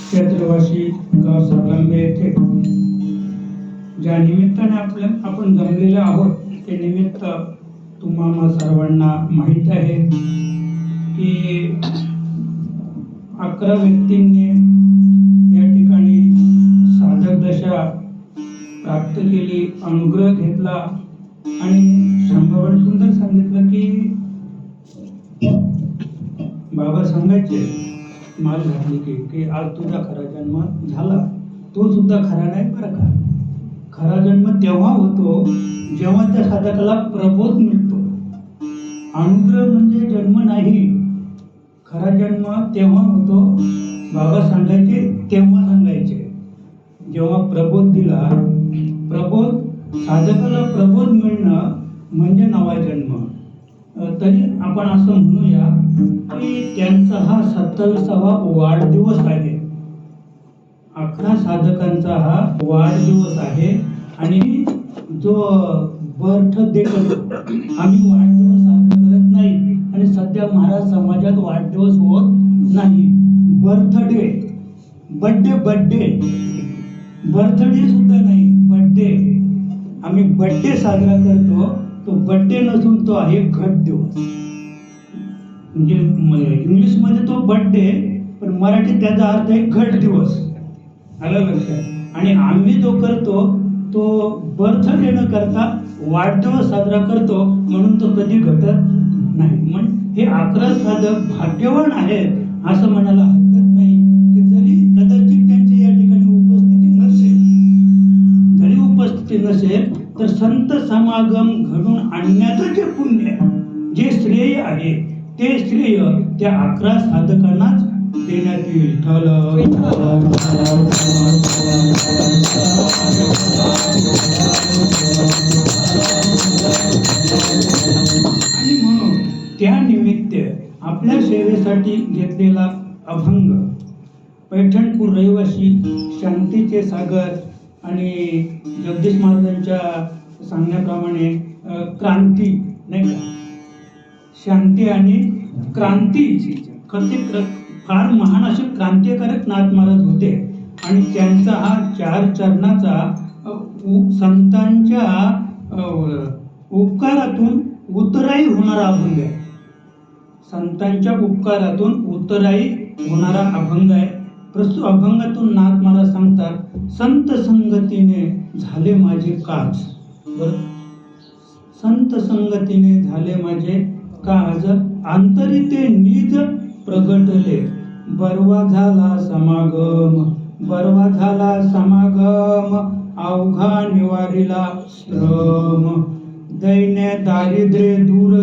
क्षेत्रवासी गाव सरलांबे येथे ज्या निमित्ताने आपण जमलेले आहोत ते निमित्त तुम्हाला सर्वांना माहीत आहे की 11 व्यक्तींनी या ठिकाणी साधक दशा प्राप्त केली, अनुग्रह घेतला आणि शंभरवर सुंदर सांगितलं की बाबा सांगायचे माल घातली की आज तुझा खरा जन्म झाला. तो सुद्धा खरा नाही बरं का. खरा जन्म तेव्हा होतो जेव्हा त्या साधकाला प्रबोध मिळतो. अनुग्रह म्हणजे जन्म नाही. खरा जन्म तेव्हा होतो बाबा सांगायचे तेव्हा सांगायचे जेव्हा प्रबोध दिला. प्रबोध साधकाला प्रबोध मिळणं म्हणजे नवा जन्म. तरी आपण असं म्हणूया की त्यांचा हा 27वा वाढदिवस आहे. 11 साधकांचा हा वाढदिवस आहे आणि जो बर्थडे करतो आम्ही वाढदिवस साजरा करत नाही आणि सध्या महाराज समाजात वाढदिवस होत नाही. बर्थडे बर्थडे सुद्धा नाही, बर्थडे. आम्ही बर्थडे साजरा करतो. तो बर्थडे नसून तो आहे घट दिवस. म्हणजे इंग्लिशमध्ये तो बर्थडे पण मराठीत त्याचा अर्थ आहे घट दिवस. आलं लक्षात. आणि आम्ही जो करतो तो बर्थडे न करता वाढदिवस साजरा करतो म्हणून तो कधी घटत नाही. म्हणजे हे 11 साधक भाग्यवान आहेत असं म्हणायला हरकत नाही की जरी कदाचित त्यांची या ठिकाणी उपस्थिती नसेल तर संत समागम घडून आणण्याचं जे पुण्य, जे श्रेय आहे ते श्रेय त्या 11 साधकांनाच देण्यात येईल. आणि म्हणून त्या निमित्त आपल्या सेवेसाठी घेतलेला अभंग पैठणपूर रहिवासी शांतीचे सागर आणि जगदीश महाराजांच्या सांगण्याप्रमाणे क्रांती नाही का, शांती आणि क्रांती फार महान असे क्रांतिकारक नाथ महाराज होते. आणि त्यांचा हा 4 चरणाचा संतांच्या उपकारातून उतराई होणारा अभंग आहे. संतांच्या उपकारातून उतराई होणारा अभंग आहे. प्रस्तुत अभंगातून नाथ महाराज सांगतात, संत संगतीने झाले माझे काज. संत संगतीने झाले माझे काज, आंतरिते निज प्रगटले. बरवा झाला समागम, अवघा निवारिला श्रम. दैन्य दारिद्र्य दूर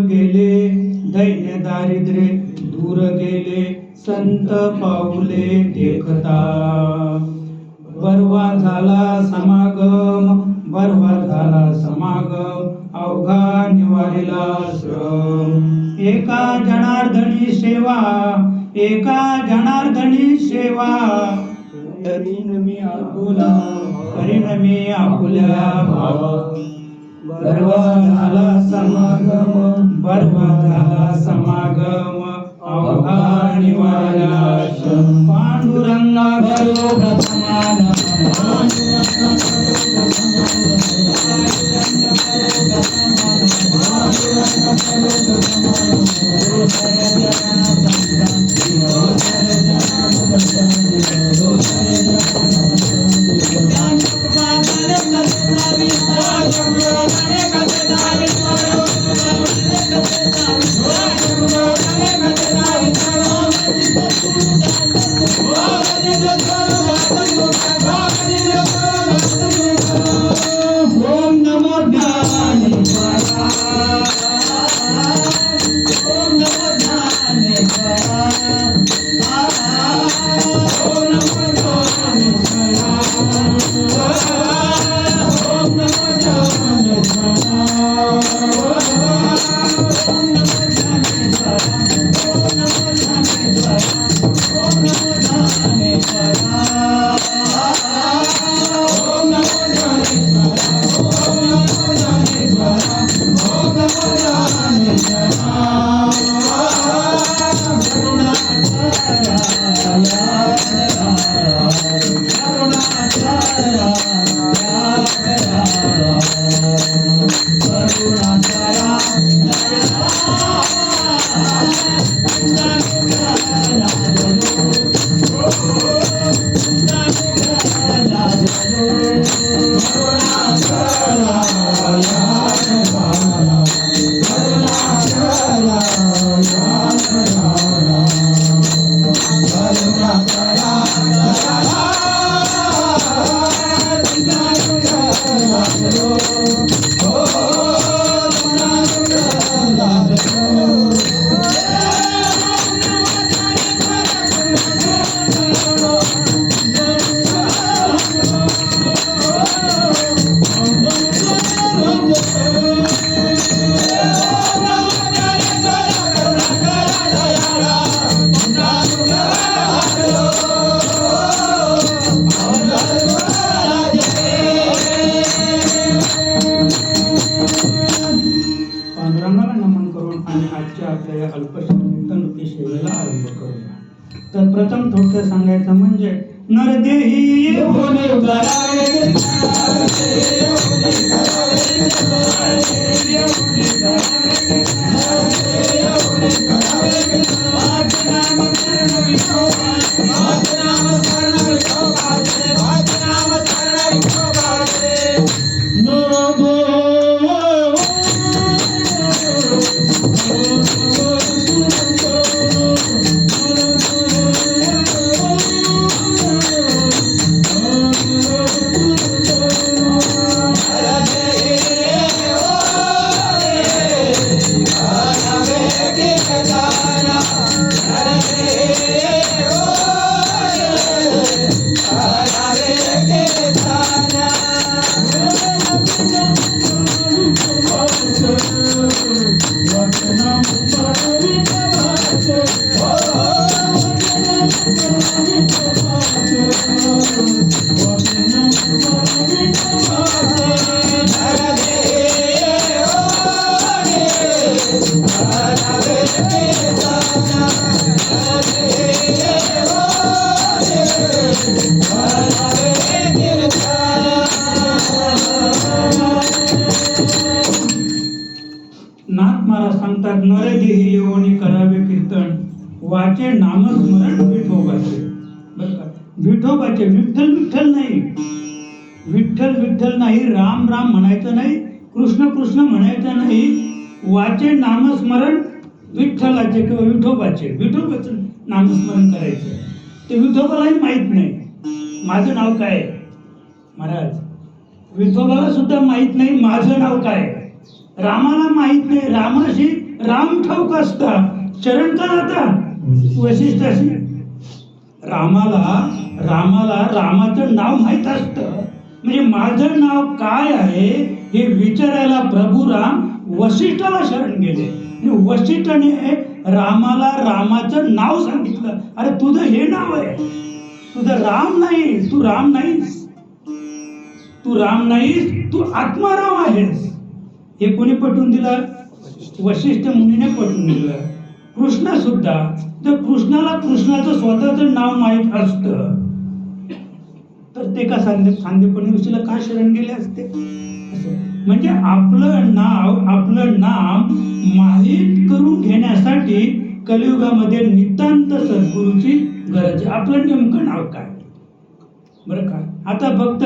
गेले, संत पाऊले देखता. बरवा झाला समागम, अवघा निवारिला श्रम. एका जनार्दनी सेवा, करीन मी आपुल्या भावा. बरवा झाला समागम, अवघा निवारिला श्रम. पांडुरंगा बरोबर समान, ओम नमो ज्ञानेश्वरा, ओम नमो ज्ञानेश्वरा, ओम नमो ज्ञानेश्वरा, ओम नमो ज्ञानेश्वरा, ओम नमो ज्ञानेश्वरा, ओम नमो ज्ञानेश्वरा, ओम नमो ज्ञानेश्वरा. Allah पांडुरंगाला नमन करून आणि आजच्या आपल्या या अल्पशा कीर्तनरूपी सेवेला आरंभ करूया. तर प्रथम थोडक्यात सांगायचं म्हणजे नरदेही नाथ महाराज सांगतात नरदेही येऊनी करावे कीर्तन वाचे नामस्मरण विठोबाचे. बरं का, विठोबाचे, विठ्ठल विठ्ठल नाही, विठ्ठल विठ्ठल नाही, राम राम म्हणायचं नाही, कृष्ण कृष्ण म्हणायचं नाही, वाचे नामस्मरण विठ्ठलाचे किंवा विठोबाचे, विठोबाचं नामस्मरण करायचं. ते विठोबालाही माहीत नाही माझं नाव काय महाराज, विठोबाला सुद्धा माहीत नाही माझं नाव काय, रामाला माहीत नाही, रामाशी राम ठाऊक असता शरण का जाता वशिष्ठाशी. रामाला रामाचं नाव माहीत असतं, म्हणजे माझं नाव काय आहे हे विचारायला प्रभू राम वशिष्ठाला शरण गेले. वशिष्ठाने रामाला रामाचं नाव सांगितलं, अरे तुझं हे नाव आहे, तुझं राम नाही, तू राम नाहीस, तू राम नाहीस, तू आत्माराम आहेस. हे कोणी पटवून दिलं? वशिष्ठ मुनीने पटवून दिलं. कृष्ण सुद्धा, तर कृष्णाला कृष्णाचं स्वतःचं नाव माहीत असतं तर ते का सांगेपणी ऋषीला का शरण गेले असते? म्हणजे आपलं नाम माहीत करून घेण्यासाठी कलियुगामध्ये नितांत सद्गुरूची गरज आहे. आपलं नेमकं नाव काय बरं का? आता फक्त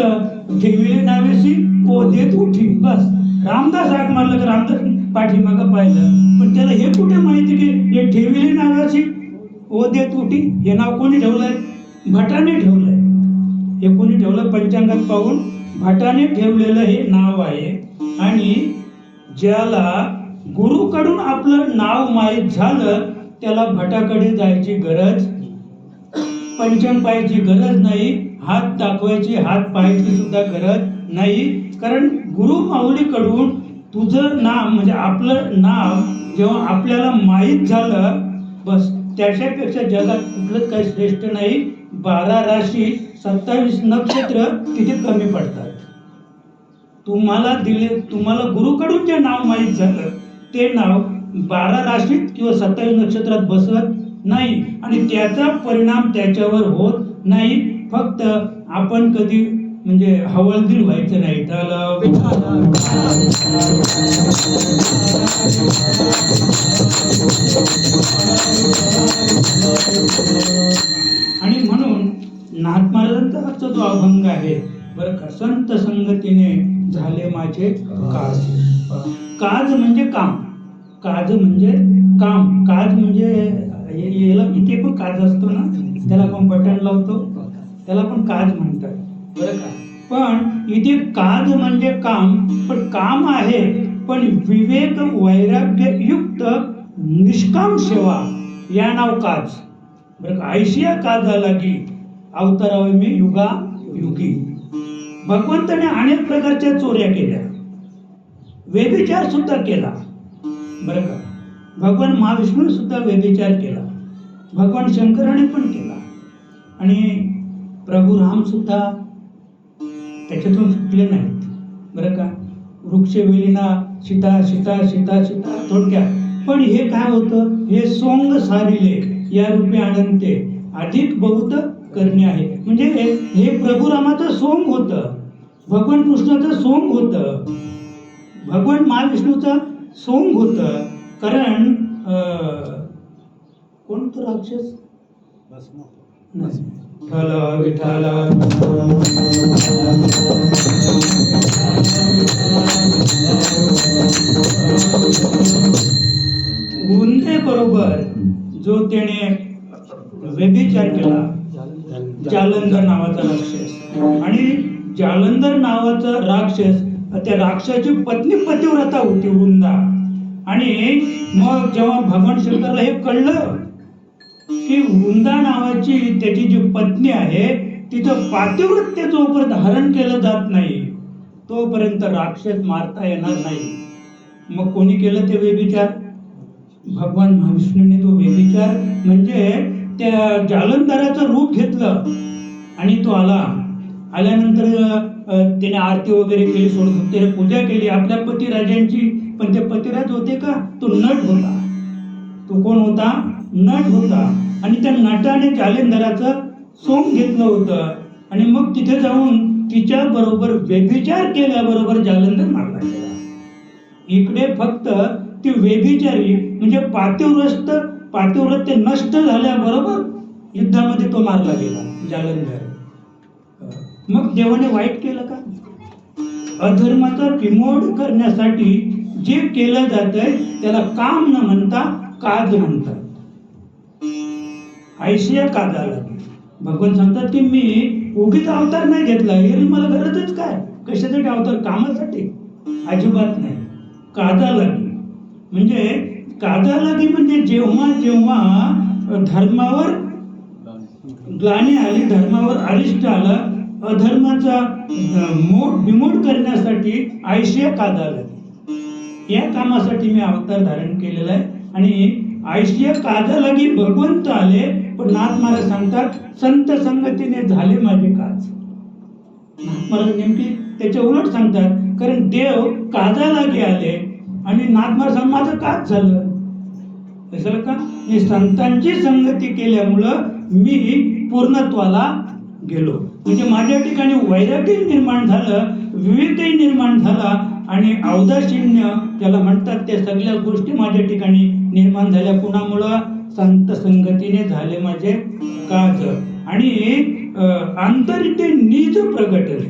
ठेविले नावेशी ओ देत उठी बस. रामदास हाक मारलं की रामदास पाठीमागं पाहिलं, पण त्याला हे कुठे माहिती की हे ठेविले नावाशी ओ देत उठी हे नाव कोणी ठेवलंय? भटाने ठेवलंय. हे कोणी ठेवलं? पंचांगात पाहून भटाने ठेवलेलं हे नाव आहे. आणि ज्याला गुरुकडून आपलं नाव माहीत झालं त्याला भटाकडे जायची गरज, पंचांग पाहायची गरज नाही, हात दाखवायची, हात पाहायची सुद्धा गरज नाही. कारण गुरु माऊलीकडून तुझं नाम म्हणजे आपलं नाव जेव्हा आपल्याला माहीत झालं, बस त्याच्यापेक्षा जगात कुठलंच काही श्रेष्ठ नाही. 12 राशी 27 नक्षत्र तिथे कमी पडतात. तुम्हाला गुरुकडून जे नाव माहीत झालं ते नाव 12 राशीत किंवा 27 नक्षत्रात बसत नाही आणि त्याचा परिणाम त्याच्यावर होत नाही. फक्त आपण कधी म्हणजे हवालदिल व्हायचं नाही. त्याला आणि म्हणून नाथ महाराजांचा आजचा जो अभंग आहे बरं का, संत संगतीने झाले माझे काज. काज म्हणजे काम, काज म्हणजे काम, काज म्हणजे याला इथे पण काज असतो ना, त्याला आपण बटन लावतो, त्याला पण काज म्हणतात, बरं का. पण इथे काज म्हणजे काम, पण काम आहे, पण विवेक वैराग्य युक्त निष्काम सेवा या नाव काज, बरं का. ऐशिया काजा लागी अवतारावे मी युगा युगी. भगवंताने अनेक प्रकारच्या चोऱ्या केल्या, व्यभिचार सुद्धा केला, बरं का. भगवान महाविष्णू सुद्धा व्यभिचार केला, भगवान शंकराने पण केला, आणि प्रभू राम सुद्धा त्याच्यातून सुटले नाहीत, बरं का. वृक्षवेलीना सीता सीता सीता सीता थोडक्यात. पण हे काय होतं, हे सोंग सारिले या रूपे अनंते अधिक बहुत करणे आहे. म्हणजे हे प्रभू रामाचं सोंग होतं, भगवान कृष्णाचं सोंग होतं, भगवान महाविष्णूचं सोंग होतं. कारण कोणतं राक्षस विठाल उंदे बरोबर जो त्याने व्यभिचार केला, जालंधर नावाचा राक्षस. आणि जालंधर नावाचा राक्षस, त्या राक्षसाची पत्नी पतिव्रता होती वृंदा. आणि मग जेव्हा भगवान शंकरला हे कळलं की वृंदा नावाची त्याची जी पत्नी आहे तिचं पातिव्रत्य जोपर्यंत हरण केलं जात नाही तोपर्यंत राक्षस मारता येणार नाही. मग कोणी केलं ते व्यभिचार? भगवान महाविष्णूने तो व्यभिचार म्हणजे त्या जालंधराचं रूप घेतलं, आणि तो आल्यानंतर त्याने आरती वगैरे केली, सोडसुत्तेने पूजा केली आपल्या पतिराजांची. पण ते पतिराज होते का? तो नट होता. तो कोण होता? नट होता. आणि त्या नटाने जालंधराचं सोंग घेतलं होतं, आणि मग तिथे जाऊन तिच्या बरोबर व्यभिचार केल्याबरोबर जालंधर मारला गेला. इकडे फक्त ती व्यभिचारी म्हणजे पातिव्रत्य नष्ट झाल्याबरोबर युद्धामध्ये तो मारला गेला जालंधर. मग देवाने वाईट केलं का? अधर्माचा बिमोड करण्यासाठी जे केलं जातंय त्याला काम न म्हणता काज म्हणतात. ऐशिया काजाला भगवान सांगतात की मी उगीच अवतार नाही घेतला, हे मला गरजच काय? कशासाठी अवतार? कामासाठी? अजिबात नाही. काजालागी म्हणजे जेव्हा जेव्हा धर्मावर ग्लानी आली, धर्मावर अरिष्ट आलं, अधर्माचा बिमोड करण्यासाठी ऐशिया काजालागी या कामासाठी मी अवतार धारण केलेला आहे. आणि ऐशिया काजालागी भगवंत आले, पण नाथ महाराज सांगतात संत संगतीने झाले माझे काज. नाथ महाराज नेमकी त्याच्या उलट सांगतात, कारण देव काजालागी आले आणि नाथ महाराज सांगतात माझं काज झालं. कशाला का? मी संतांची संगती केल्यामुळं मी पूर्णत्वाला गेलो. म्हणजे माझ्या ठिकाणी वैराग्य निर्माण झालं, विवेकही निर्माण झाला, आणि औदासीन्य त्याला म्हणतात त्या सगळ्या गोष्टी माझ्या ठिकाणी निर्माण झाल्या. कुणामुळं? संत संगतीने झाले माझे काज. आणि आंतरिक निज प्रगटले.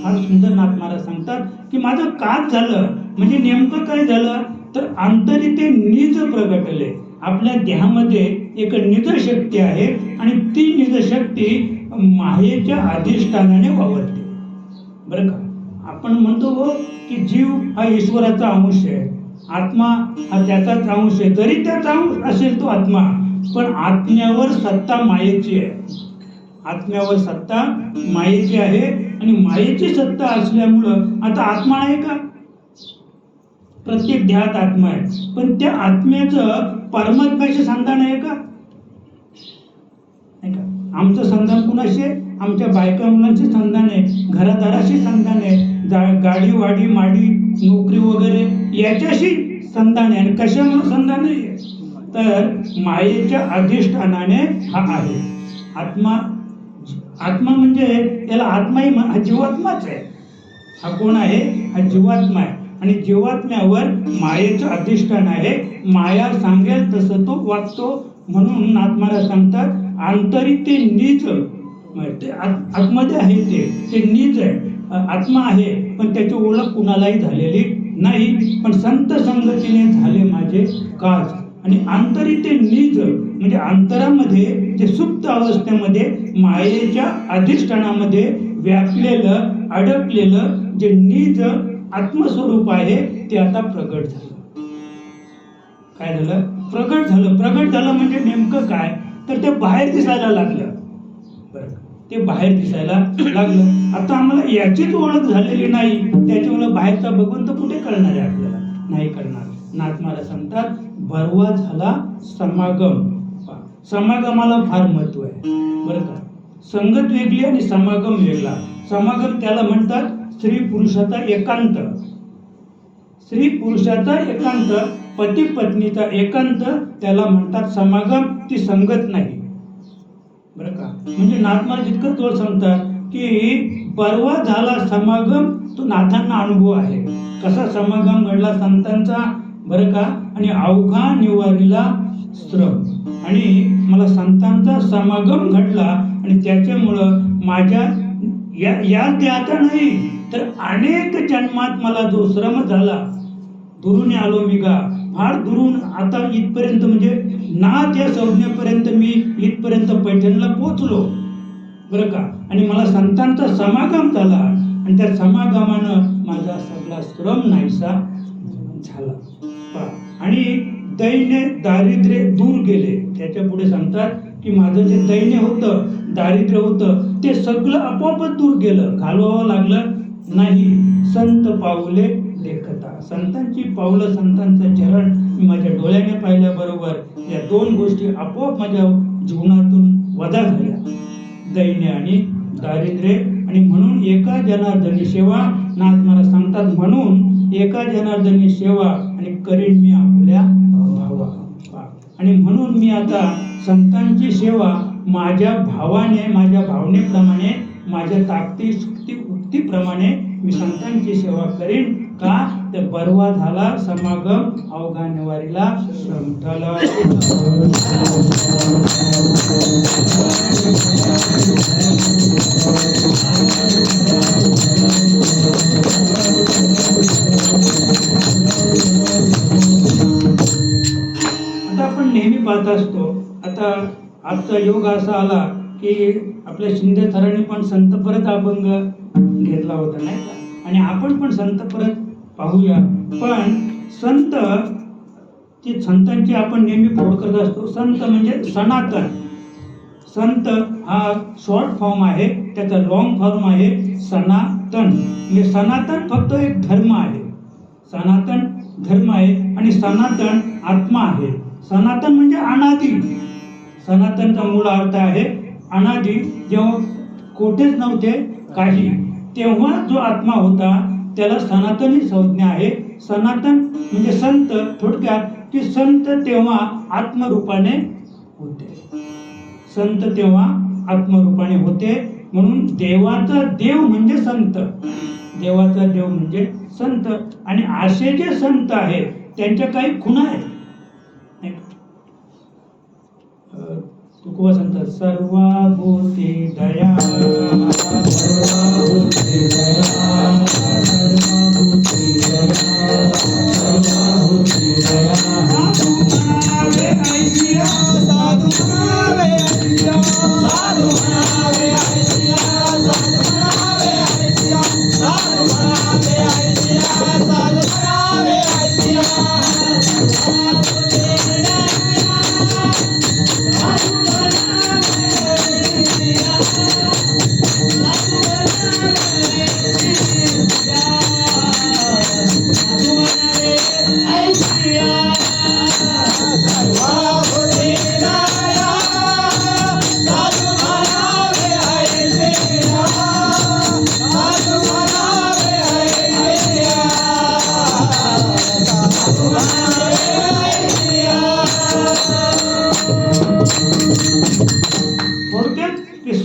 फार सुंदर नाथ महाराज सांगतात की माझं काज झालं म्हणजे नेमकं काय झालं तर आंतरिक निज प्रगटले. आपल्या देहामध्ये एक निज शक्ती आहे, आणि ती निज शक्ती मायेच्या अधिष्ठानाने वावरते, बरं का. आपण म्हणतो की जीव हा ईश्वराचा अंश आहे, आत्मा हा त्याचाच अंश आहे. जरी त्याचा अंश असेल तो आत्मा, पण आत्म्यावर सत्ता मायेची आहे. आत्म्यावर सत्ता मायेची आहे, आणि मायेची सत्ता असल्यामुळं आता आत्मा आहे का? प्रत्येक देहात आत्मा आहे, पण त्या आत्म्याचं परमात्म्याशी संधान आहे का? नाही का? आमचं संधान कुणाशी आहे? आमच्या बायका मुलांशी संधान आहे, घरादाराशी संधान आहे, गाडी वाडी माडी नोकरी वगैरे याच्याशी संधान आहे. आणि कशामुळे संधान आहे? तर मायेच्या अधिष्ठानाने हा आहे आत्मा. आत्मा म्हणजे याला आत्माही हा जीवात्माच आहे. हा कोण आहे? हा जीवात्मा आहे. आणि जीवात्म्यावर मायेचं अधिष्ठान आहे. माया सांगेल तसं तो वागतो. म्हणून नाथ महाराज सांगतात आंतरिक ते नीच, ते आतमध्ये आहे, ते नीच आहे, आत्मा आहे, पण त्याची ओळख कुणालाही झालेली नाही. पण संत संगतीने झाले माझे काज. आणि अंतरी ते निज म्हणजे अंतरामध्ये जे सुप्त अवस्थेमध्ये मायेच्या अधिष्ठानामध्ये व्यापलेलं अडकलेलं जे निज आत्मस्वरूप आहे ते आता प्रगट झालं. काय झालं? प्रगट झालं. प्रगट झालं म्हणजे नेमकं काय तर ते बाहेर दिसायला लागलं. बरं, ते बाहेर दिसायला लागलं. आता आम्हाला याचीच ओळख झालेली नाही, त्याच्यामुळे बाहेरचा भगवंत कुठे कळणार आहे आपल्याला? नाही कळणार. नाथ महाराज सांगतात बरवा झाला समागम. समागमाला फार महत्व आहे बरं का. संगत वेगळी आणि समागम वेगळा. समागम त्याला म्हणतात स्त्री पुरुषाचा एकांत. स्त्री पुरुषाचा एकांत, पती पत्नीचा एकांत त्याला म्हणतात समागम. ती संगत नाही बरं का. म्हणजे नाथ महाराज इतकं तोल सांगतात की परवा झाला समागम तो नाथांना अनुभव आहे. कसा समागम घडला संतांचा बरं का. आणि अवघा निवारीला श्रम. आणि मला संतांचा समागम घडला आणि त्याच्यामुळं माझ्या या देहाचा नाही तर अनेक जन्मात मला जो श्रम झाला, दुरून आलो मी गा, फार दुरून आता इथपर्यंत म्हणजे नाथ या संज्ञेपर्यंत मी इथपर्यंत पैठणला पोचलो बरं का. आणि मला संतांचा समागम झाला आणि त्या समागमानं माझा सगळा श्रम नाहीसा झाला. आणि दैन्य दारिद्र्य दूर गेले. त्याच्या पुढे सांगतात की माझं जे दैन्य होतं, दारिद्र्य होतं, ते सगळं आपोआपच दूर गेलं, घालवावं लागलं नाही. संत पाऊले देखता. संतांची पावलं, संतांचं चरण मी माझ्या डोळ्याने पाहिल्याबरोबर या दोन गोष्टी आपोआप माझ्या जीवनातून वजा झाल्या, दैन्य आणि दारिद्र्य. आणि म्हणून एका जनार्दनी सेवा. नाथ महाराज सांगतात म्हणून एका जनार्दनी सेवा आणि करीन मी आपल्या भावा. आणि म्हणून मी आता संतांची सेवा माझ्या भावाने, माझ्या भावनेप्रमाणे, माझ्या ताकदी शक्ती उक्तीप्रमाणे मी संतांची सेवा करीन. का तर बरवा झाला समागम अवघा निवारीला श्रमठला. आता आपण नेहमी पाहत असतो. आता आजचा योग असा आला की आपल्या शिंदे सरांनी पण संत परत अभंग घेतला होता नाही का. आणि आपण पण संत परत पाहूया. पण संत ती संतांची आपण नेहमी फोड करत असतो. संत म्हणजे सनातन. संत हा शॉर्ट फॉर्म आहे, त्याचा लॉंग फॉर्म आहे सनातन. म्हणजे सनातन फक्त एक धर्म आहे, सनातन धर्म आहे. आणि सनातन आत्मा आहे. सनातन म्हणजे अनादी. सनातनचा मूळ अर्थ आहे अनादी. जेव्हा कोठेच नव्हते काही, तेव्हा जो आत्मा होता त्याला सनातनी संज्ञा आहे. सनातन म्हणजे संत. थोडक्यात की संत तेव्हा आत्मरूपाने होते. संत तेव्हा आत्मरूपाने होते. म्हणून देवाचा देव म्हणजे संत. देवाचा देव म्हणजे संत. आणि असे जे संत आहेत त्यांच्या काही खुणा आहेत. तुकोबा सांगतात सर्वभूती दया, सर्वभूती दया, सर्वभूती दया, सर्वभूती दया. साधू म्हणावे ऐसिया, साधू म्हणावे ऐसिया, साधू म्हणावे ऐसिया, साधू म्हणावे ऐसिया, साधू म्हणावे ऐसिया, साधू म्हणावे ऐसिया.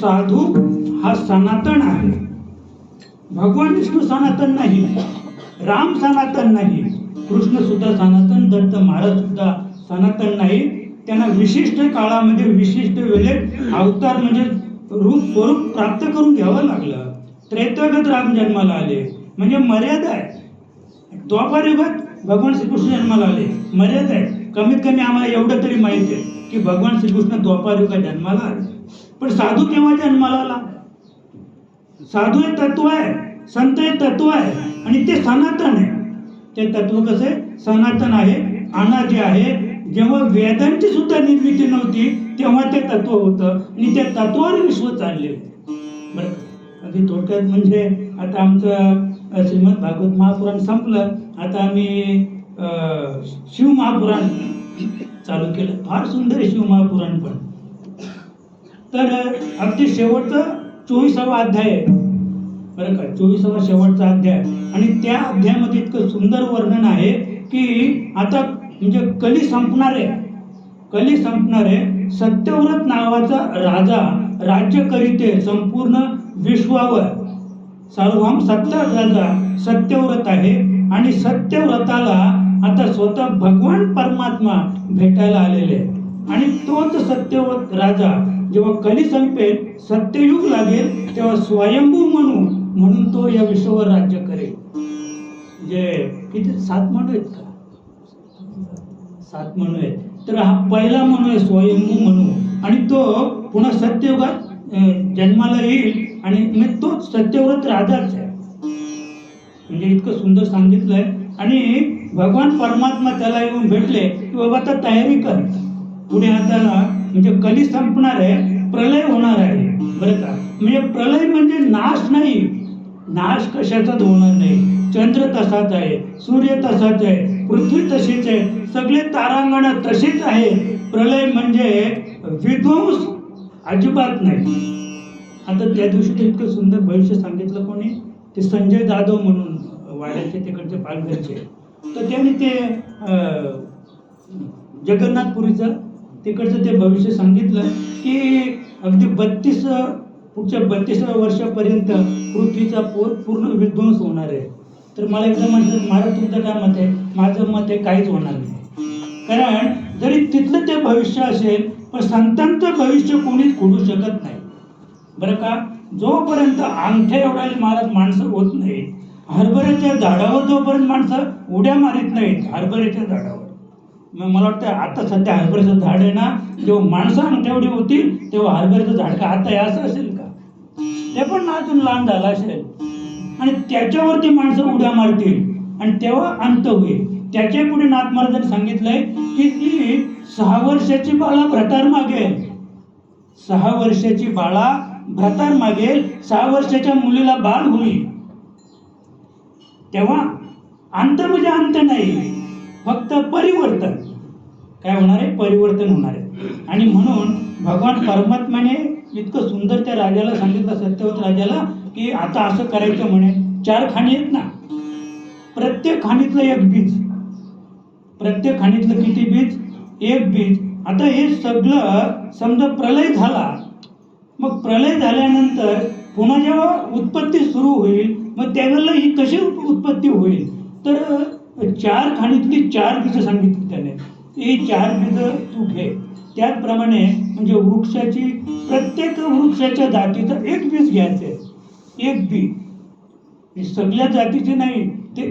साधू हा सनातन आहे. भगवान विष्णू सनातन नाही, राम सनातन नाही, कृष्ण सुद्धा सनातन, दत्त महाराज सुद्धा सनातन नाही. त्यांना विशिष्ट काळामध्ये विशिष्ट वेळेत अवतार म्हणजे रूप स्वरूप प्राप्त करून घ्यावं लागलं. त्रेतायुगात राम जन्माला आले म्हणजे मर्यादा आहे. द्वापार युगात भगवान श्रीकृष्ण जन्माला आले, मर्यादा आहे. कमीत कमी आम्हाला एवढं तरी माहिती आहे की भगवान श्रीकृष्ण द्वापार युगात जन्माला आले. पण साधू केव्हा जन्माला आला? साधू हे तत्व आहे, संत हे तत्व आहे आणि ते सनातन आहे. ते तत्व कसे सनातन आहे, अनादि आहे. जेव्हा वेदांची सुद्धा निर्मिती नव्हती तेव्हा ते तत्व होतं आणि त्या तत्वावर विश्व चालले होते. बरं, अगदी थोडक्यात म्हणजे आता आमचं श्रीमद भागवत महापुराण संपलं. आता आम्ही शिव महापुराण चालू केलं. फार सुंदर आहे शिव महापुराण पण. तर अगदी शेवटचा 24वा अध्याय आहे बरं का, 24वा शेवटचा अध्याय. आणि त्या अध्यायामध्ये इतकं सुंदर वर्णन आहे की आता म्हणजे कली संपणार आहे. सत्यव्रत नावाचा राजा राज्य करीते संपूर्ण विश्वावर. सार्वभौम सत्ता राजा सत्यव्रत आहे आणि सत्यव्रताला आता स्वतः भगवान परमात्मा भेटायला आलेले आहे. आणि तोच सत्यव्रत राजा जेव्हा कली संपेल, सत्ययुग लागेल, तेव्हा स्वयंभू म्हणून तो या विश्वावर राज्य करेल. जे किती 7 मनू आहेत का? 7 मनू आहेत. तर हा पहिला मनू आहे स्वयंभू मनू आणि तो पुन्हा सत्ययुगात जन्माला येईल आणि मग तो सत्यव्रत राजाच आहे. म्हणजे इतकं सुंदर सांगितलंय. आणि भगवान परमात्मा त्याला येऊन भेटले की बाबा आता तयारी कर, पुढे आता म्हणजे कली संपणार आहे, प्रलय होणार आहे बरं का. म्हणजे प्रलय म्हणजे नाश नाही, नाश कशाचाच होणार नाही. चंद्र तसाच आहे, सूर्य तसाच आहे, पृथ्वी तशीच आहे, सगळे तारांगण तशीच आहे. प्रलय म्हणजे विध्वंस अजिबात नाही. आता त्या दिवशी तर इतकं सुंदर भविष्य सांगितलं कोणी, ते संजय जाधव म्हणून वाड्याचे तिकडचे पालघरचे. तर त्यांनी ते जगन्नाथपुरीचं तिकडचं ते भविष्य सांगितलं की अगदी पुढच्या 32व्या वर्षापर्यंत पृथ्वीचा पूर्ण विध्वंस होणार आहे. तर मला एकदा म्हटलं, महाराज तुमचं काय मत आहे? माझं मत आहे काहीच होणार नाही. कारण जरी तिथलं ते भविष्य असेल पण संतांचं भविष्य कोणीच खोडू शकत नाही बरं का. जोपर्यंत अंगठ्या एवढा महाराज माणसं होत नाही, हरभऱ्याच्या झाडावर जोपर्यंत माणसं उड्या मारित नाहीत हरभऱ्याच्या झाडावर, मग मला वाटतं आता सध्या हरभऱ्याचं झाड आहे ना, जेव्हा माणसं अंगठ्यावडी होतील तेव्हा हरभऱ्याचं झाड का आता असं असेल का? ते पण अजून लहान झालं असेल आणि त्याच्यावरती माणसं उड्या मारतील आणि तेव्हा अंत होईल. त्याच्या पुढे नाथ महाराजांनी सांगितलंय की ती 6 वर्षाची बाळा भ्रतार मागेल, 6 वर्षाची बाळा भ्रतार मागेल, 6 वर्षाच्या मुलीला बाळ होईल. तेव्हा अंत म्हणजे अंत नाही, फक्त परिवर्तन. काय होणार आहे? परिवर्तन होणार आहे. आणि म्हणून भगवान परमात्म्याने इतकं सुंदर त्या राजाला सांगितलं, सत्यव्रत राजाला, की आता असं करायचं म्हणे. 4 खाणी आहेत ना, प्रत्येक खाणीतलं 1 बीज, प्रत्येक खाणीतलं किती बीज? 1 बीज. आता हे सगळं समजा प्रलय झाला, मग प्रलय झाल्यानंतर पुन्हा जेव्हा उत्पत्ती सुरू होईल मग त्यावेळेला ही कशी उत्पत्ती होईल? तर 4 खाणीतली 4 बीजं सांगितली त्याने. ही 4 बीजं तू घे. त्याचप्रमाणे म्हणजे वृक्षाची, प्रत्येक वृक्षाच्या जातीचं 1 बीज घ्यायचं, 1 बीज. सगळ्या जातीचे नाही, ते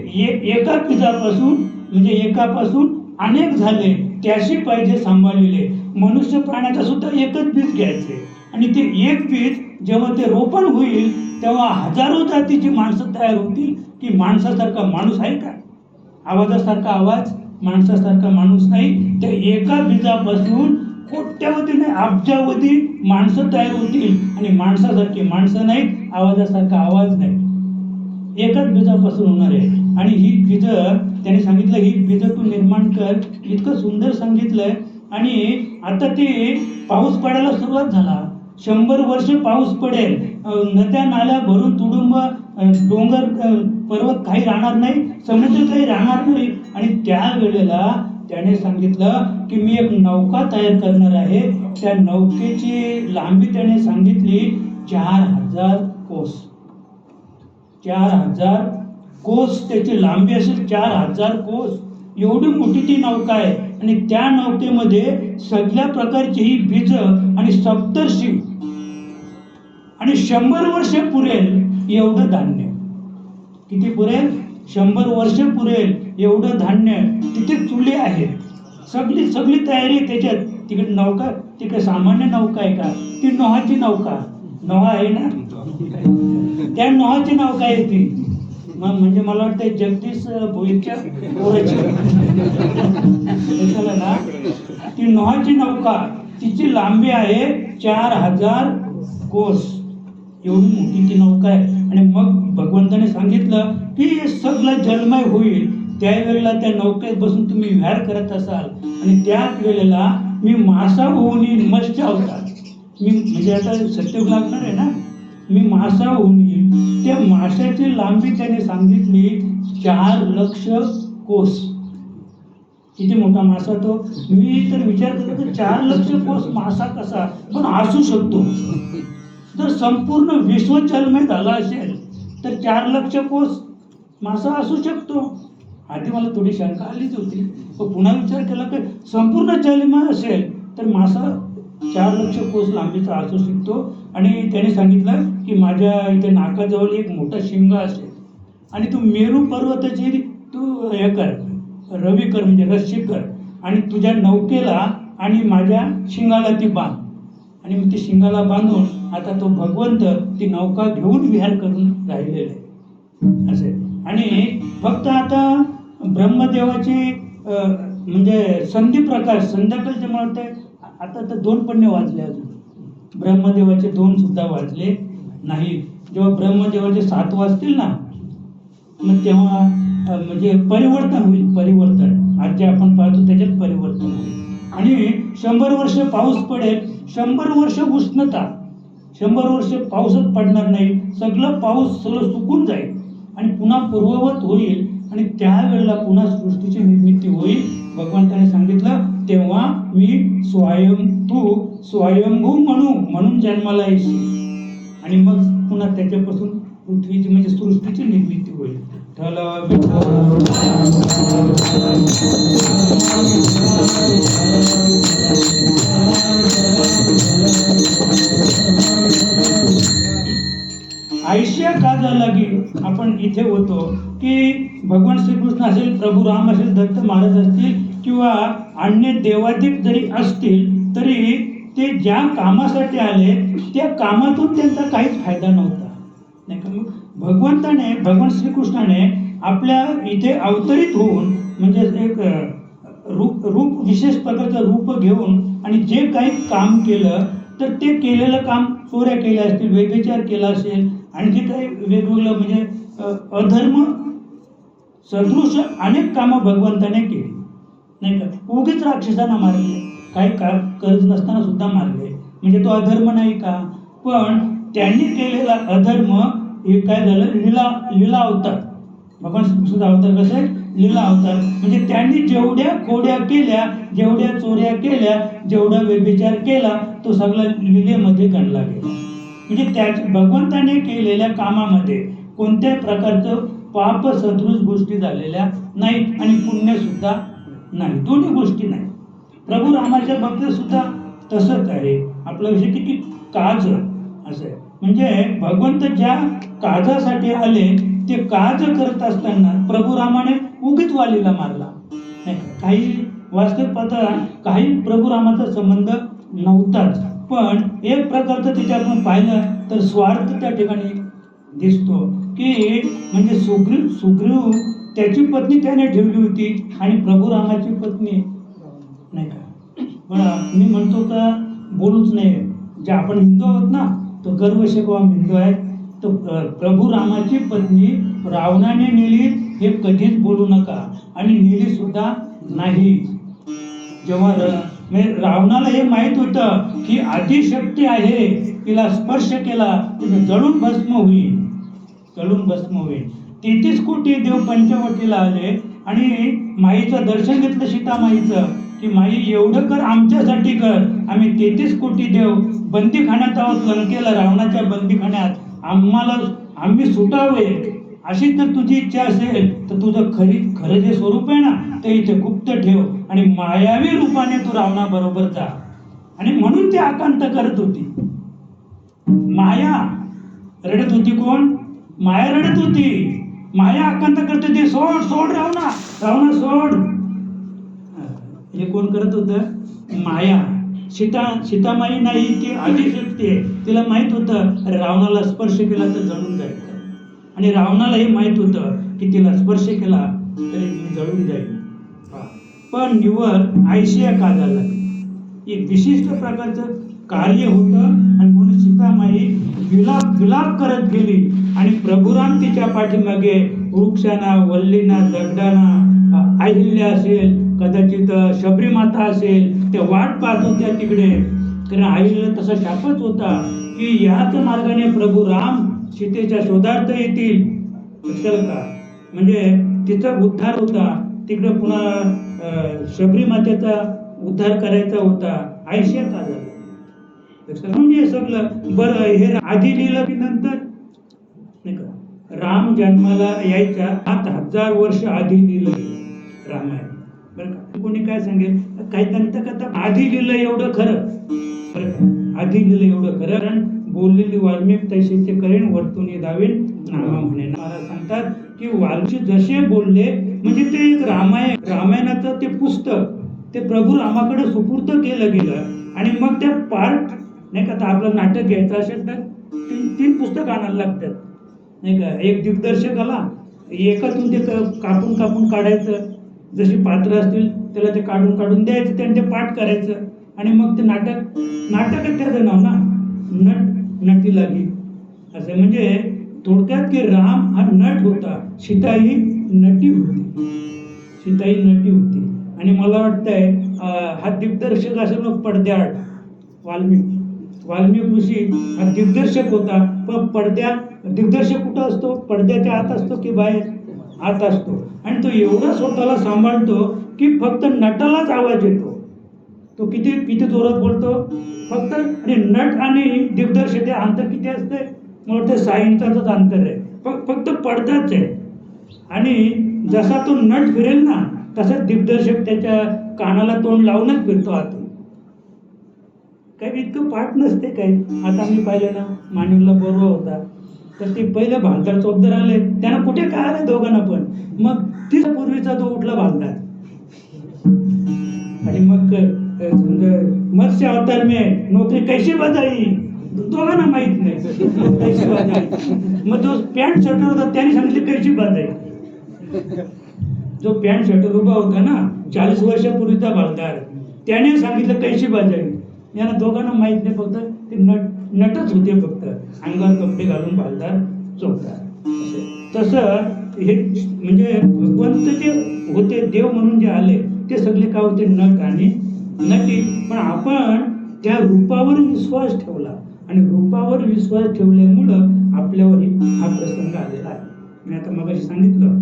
एका बीजापासून म्हणजे एकापासून अनेक झाले, त्याशी पाहिजे सांभाळलेले. मनुष्य प्राण्याचा सुद्धा 1च बीज घ्यायचे आणि ते 1 बीज जेव्हा ते रोपण होईल तेव्हा हजारो जातीची माणसं तयार होतील. की माणसासारखा माणूस आहे का? आवाजासारखा आवाज, माणसासारखा माणूस नाही. त्या एका बीजापासून कोट्यावधी नाही अब्जावधी माणसं तयार होतील आणि माणसासारखी माणसं नाहीत, आवाजासारखा आवाज नाही. एकाच बीजापासून होणार आहे. आणि ही बीजं त्याने सांगितलं, ही बीजं तू निर्माण कर. इतकं सुंदर सांगितलंय. आणि आता ते पाऊस पडायला सुरुवात झाला, 100 वर्ष पाऊस पडेल, नद्या नाल्या भरून तुडुंब, डोंगर पर्वत काही राहणार नाही, समुद्र काही राहणार नाही. आणि त्या वेळेला त्याने सांगितलं की मी एक नौका तयार करणार आहे. त्या नौकेची लांबी त्याने सांगितली 4000 कोस. 4000 कोस त्याची लांबी असेल, 4000 कोस. एवढी मोठी ती नौका आहे. आणि त्या नौकेमध्ये सगळ्या प्रकारची ही बीज आणि सप्तर्षी आणि 100 वर्ष पुरेल एवढं धान्य. किती पुरेल? 100 वर्ष पुरेल एवढं धान्य. तिथे चुले आहेत, सगळी सगळी तयारी त्याच्यात. तिकडे नौका, तिकडे सामान्य नौका आहे का, ती नोहाची नौका, नोहा आहे ना, त्या नोहाची नौका आहे ती. मग म्हणजे मला वाटतं जगदीश भोईरच्या पोराची ना, ती नोहाची नौका, तिची लांबी आहे 4000 कोस, एवढी मोठी ती नौका आहे. आणि मग भगवंताने सांगितलं की सगळं जलमय होईल, त्यावेळेला त्या नौकेत बसून तुम्ही विहार करत असाल, आणि त्याच वेळेला मी मासा होऊन येईल, मत्स्य अवतार मी, म्हणजे आता सत्ययुग लागणार आहे ना, मी मासा होऊन येईल. त्या माशाची लांबी त्याने सांगितली 4 लक्ष कोस. किती मोठा मासा तो. मी तर विचार करतो की 4 लक्ष कोस मासा कसा पण असू शकतो. जर संपूर्ण विश्व जलमय झाला असेल तर 4 लक्ष कोस मासा असू शकतो. आधी मला थोडी शंका आलीच होती, पण पुन्हा विचार केला की संपूर्ण जलमय असेल तर मासा 4 लक्ष कोस लांबीचा असू शकतो. आणि त्याने सांगितलं की माझ्या इथे नाकाजवळ एक मोठा शिंग असेल, आणि तू मेरू पर्वताची तू हे कर, रवी कर, म्हणजे रस्सी कर, आणि तुझ्या नौकेला आणि माझ्या शिंगाला ती बांध. आणि मग ती शिंगाला बांधून आता तो भगवंत ती नौका घेऊन विहार करून राहिलेला आहे असे. आणि फक्त आता ब्रह्मदेवाची म्हणजे संधी प्रकाश संध्याकाळचे मला वाटतं आता तर 2 पन्ने वाजले, अजून ब्रह्मदेवाचे 2 सुद्धा वाजले नाही. जेव्हा ब्रह्मदेवाचे 7 वाजतील ना, मग तेव्हा म्हणजे परिवर्तन होईल, परिवर्तन आज जे आपण पाहतो त्याच्यात परिवर्तन होईल. आणि 100 वर्ष पाऊस पडेल, 100 वर्ष उष्णता, 100 वर्ष पाऊसच पडणार नाही, सगळं पाऊस सगळं सुकून जाईल आणि पुन्हा पूर्ववत होईल. आणि त्यावेळेला पुन्हा सृष्टीची निर्मिती होईल. भगवंताने सांगितलं तेव्हा मी तू स्वयंभू म्हणून जन्माला येशील, आणि मग पुन्हा त्याच्यापासून पृथ्वीची म्हणजे सृष्टीची निर्मिती होईल. आयुष्य काळालागी आपण इथे होतो की भगवान श्रीकृष्ण असेल, प्रभू राम असेल, दत्त महाराज असतील किंवा अन्य देवाधिक जरी असतील तरी ते ज्या कामासाठी आले त्या कामातून त्यांचा काहीच फायदा नव्हता, नाही का. मग भगवान श्रीकृष्णाने आपल्या इथे अवतरित होऊन म्हणजे एक रूप विशेष प्रकारचं रूप घेऊन आणि जे काही काम केलं तर ते केलेलं काम, चोऱ्या केल्या असतील, व्यभिचार केला असेल, आणि जे काही वेगवेगळं म्हणजे अधर्म सदृश अनेक कामं भगवंताने केली, नाही का. उगीच राक्षसांना मारले, काही गरज नसताना सुद्धा मारले, म्हणजे तो अधर्म नाही का. पण त्यांनी केलेला अधर्म हे काय झालं, लीला अवतार. भगवान श्रीकृष्णाचा अवतार कसं आहे, लीला अवतार. म्हणजे त्यांनी जेवढ्या खोड्या केल्या, जेवढ्या चोऱ्या केल्या, जेवढा व्यभिचार केला, तो सगळा लीलेमध्ये गणला गेला. म्हणजे त्या भगवंताने केलेल्या कामामध्ये कोणत्याही प्रकारचं पाप सदृश गोष्टी झालेल्या नाहीत आणि पुण्य सुद्धा नाही, दोन्ही गोष्टी नाही. प्रभू रामाच्या बाबतीत सुद्धा तसंच आहे. आपला विषय किती काज असं आहे, म्हणजे भगवंत ज्या काजासाठी आले ते काज करत असताना प्रभू रामाने उगीच वालीला मारला नाही. काही वास्तविक पाहता काही प्रभू रामाचा संबंध नव्हताच, पण एक प्रकारचं तिथे आपण पाहिलं तर स्वार्थ त्या ठिकाणी दिसतो की म्हणजे सुग्रीव त्याची पत्नी त्याने ठेवली होती आणि प्रभू रामाची पत्नी नाही का. पण मी म्हणतो का बोलूच नाही, जे आपण हिंदू आहोत ना, तो गर्व शिकवा हिंदू आहे, तर प्रभू रामाची पत्नी रावणाने नेली हे कधीच बोलू नका, आणि नेली सुद्धा नाही. जेव्हा रावणाला हे माहित होतं की आदिशक्ती आहे, तिला स्पर्श केला तिथे जळून भस्म होईल, जळून भस्म होईल. 33 कोटी देव पंचवटीला आले आणि माईचं दर्शन घेतलं, सीतामाईचं, की माई एवढं कर आमच्यासाठी कर, आम्ही 33 कोटी देव बंदीखान्यात आहोत, लंकेला रावणाच्या बंदीखान्यात, आम्ही सुटावे, अशी जर तुझी इच्छा असेल तर तुझं खरं जे स्वरूप आहे ना ते इथे गुप्त ठेव आणि मायावी रूपाने तू रावणाबरोबर जा. आणि म्हणून ती आकांत करत होती. माया रडत होती. कोण? माया रडत होती. माया आकांत करत होती, सोड सोड रावणा, रावणा सोड. हे कोण करत होतं? माया. सीतामाई नाही, ती आदिशक्ती आहे. तिला माहित होतं रावणाला स्पर्श केला तर जळून जाईल, आणि रावणालाही माहित होतं की तिला स्पर्श केला तरी ती जळून जाईल. पण निवड आयशिया का झाला? एक विशिष्ट प्रकारचं कार्य होतं, आणि म्हणून सीतामाई विलाप करत गेली, आणि प्रभुराम तिच्या पाठीमागे वृक्षांना, वल्लींना, दगडांना, अहिल्या असेल, कदाचित शबरी माता असेल, त्या वाट पाहत होत्या तिकडे. कारण अहिल्याला तसा शापच होता की याच मार्गाने प्रभू राम सीतेच्या शोधार्थ येतील. लक्षात का? म्हणजे तिचा उद्धार होता तिकडे, पुन्हा शबरी मातेचा उद्धार करायचा होता. आयशिया का झाला? म्हणजे सगळं बरं. हे आधी लिहिलं की नंतर नाही का? राम जन्माला यायच्या 7,000 वर्ष आधी लिहिलं रामायण. बरं का? कोणी काय सांगेल, काही कथा आधी लिहिलं एवढं खरं, बरं का? आधी लिहिलं एवढं खरं, कारण बोललेली वाल्मिक तैसेचे करेन, वर्तुनी दावेन नामा म्हणे. महाराज सांगतात की वाल्मिक जसे बोलले, म्हणजे ते एक रामायणाचं ते पुस्तक ते प्रभू रामाकडे सुपूर्त केलं गेलं, आणि मग त्या पार्ट नाही का, आता आपलं नाटक घ्यायचं असेल तर तीन पुस्तक आणायला लागतात नाही का. एक दिग्दर्शकाला एकातून ते कापून काढायचं, जशी पात्र असतील त्याला ते काढून द्यायचं, त्याने ते पाठ करायचं, आणि मग ते नाटकच त्याचं नाव ना, नटी लागी असं. म्हणजे थोडक्यात की राम हा नट होता, सीता ही नटी होती. आणि मला वाटतंय हा दिग्दर्शक असेल मग पडद्याआड वाल्मिक ऋषी हा दिग्दर्शक होता. पण दिग्दर्शक कुठं असतो? पडद्याच्या आत असतो की बाहेर? आत असतो. आणि तो एवढा स्वतःला सांभाळतो की फक्त नटालाच आवाज येतो. तो किती जोरात बोलतो फक्त. आणि नट आणि दिग्दर्शक हे अंतर किती असते? मला वाटतं 6 इंचाचंच अंतर आहे. फक्त पडदाच आहे. आणि जसा तो नट फिरेल ना, तसा दिग्दर्शक त्याच्या कानाला तोंड लावूनच फिरतो आतून. काही इतकं पाठ नसते काही. आता मी पाहिलं ना, मानिवला बरोबर होता, तर ते पहिलं भालदार चौकदार आले, त्यांना कुठे काय आले दोघांना पण. मग तीच पूर्वीचा तो उठला भालदार, आणि मग मत्स्य अवतार में नोकरी कैसी बजाई, दोघांना माहित नाही कैसी बजाई. मग जो पॅन्ट शर्टर होता त्याने सांगितले कैसी बजाई. जो पॅन्ट शर्टर उभा होता ना 40 वर्षापूर्वीचा भालदार, त्याने सांगितलं कैसी बजाई. यांना दोघांना माहित नाही, फक्त ते नटच होते, फक्त अंगावर कपडे घालून भालदार चौकदार. तसं हे म्हणजे भगवंत जे होते, देव म्हणून जे आले, ते सगळे काय होते? नट आणि नटी. पण आपण त्या रूपावर विश्वास ठेवला, आणि रूपावर विश्वास ठेवल्यामुळं आपल्यावर हा प्रसंग आलेला आहे. मी आता मगाशी सांगितलं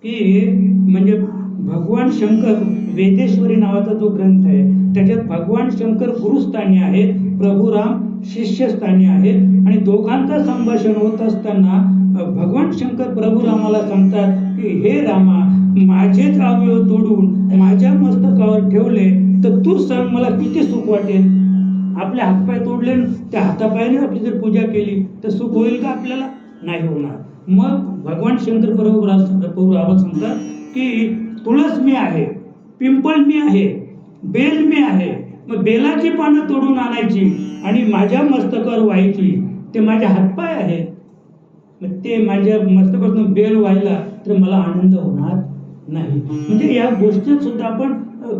की म्हणजे भगवान शंकर, वेदेश्वरी नावाचा जो ग्रंथ आहे, त्याच्यात भगवान शंकर गुरुस्थानी आहेत, प्रभू राम शिष्यस्थानी आहेत. आणि दोघांचं संभाषण होत असताना भगवान शंकर प्रभू रामाला सांगतात की हे रामा, माझेच अवयव तोडून माझ्या मस्तकावर ठेवले तर तू सांग मला किती सुख वाटेल. आपले हातपाय तोडले, त्या हातापायाने आपली जर पूजा केली तर सुख होईल का? आपल्याला नाही होणार. मग भगवान शंकर प्रभू रामाला सांगतात की तुळस मी आहे, पिंपळ मी आहे, बेल मी आहे. मग बेलाची पानं तोडून आणायची आणि माझ्या मस्तकावर व्हायची, ते माझे हातपाय आहेत. मग ते माझ्या मस्तकातून बेल व्हायला तर मला आनंद होणार नाही. म्हणजे या गोष्टीत सुद्धा आपण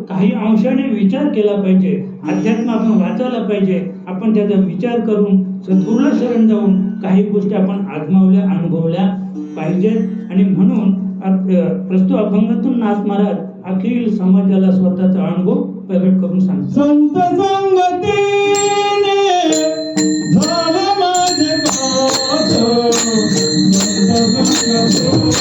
काही अंशाने विचार केला पाहिजे. अध्यात्म आपण वाचायला पाहिजे. आपण त्याचा विचार करून सद्गुरूला शरण जाऊन काही गोष्टी आपण आजमावल्या, अनुभवल्या पाहिजेत. आणि म्हणून प्रस्तुत अभंगातून नाथ महाराज अखिल समाजाला स्वतःचा अनुभव प्रगट करून सांगतात. संत संगतीने झालं माझे पाप, संत संत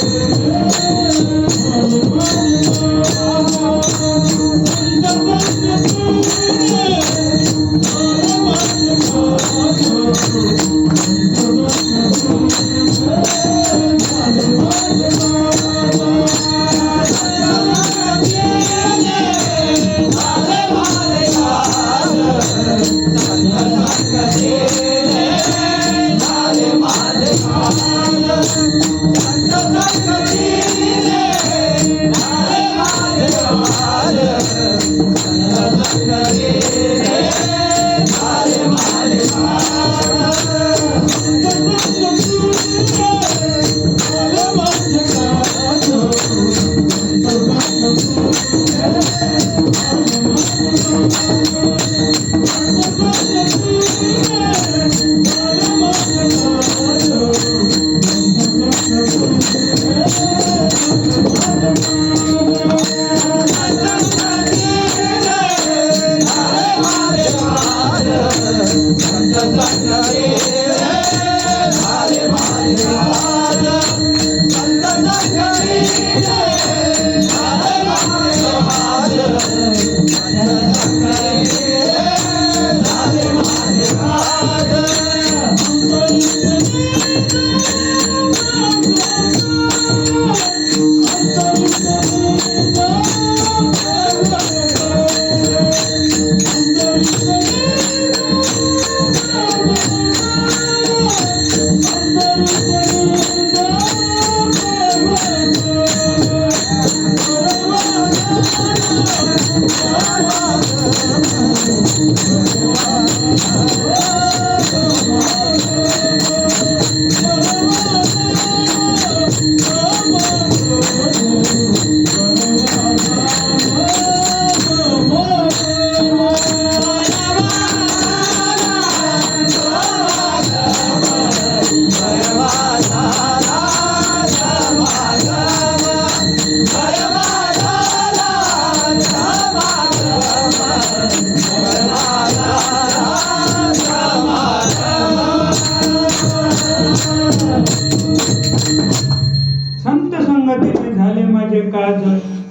काज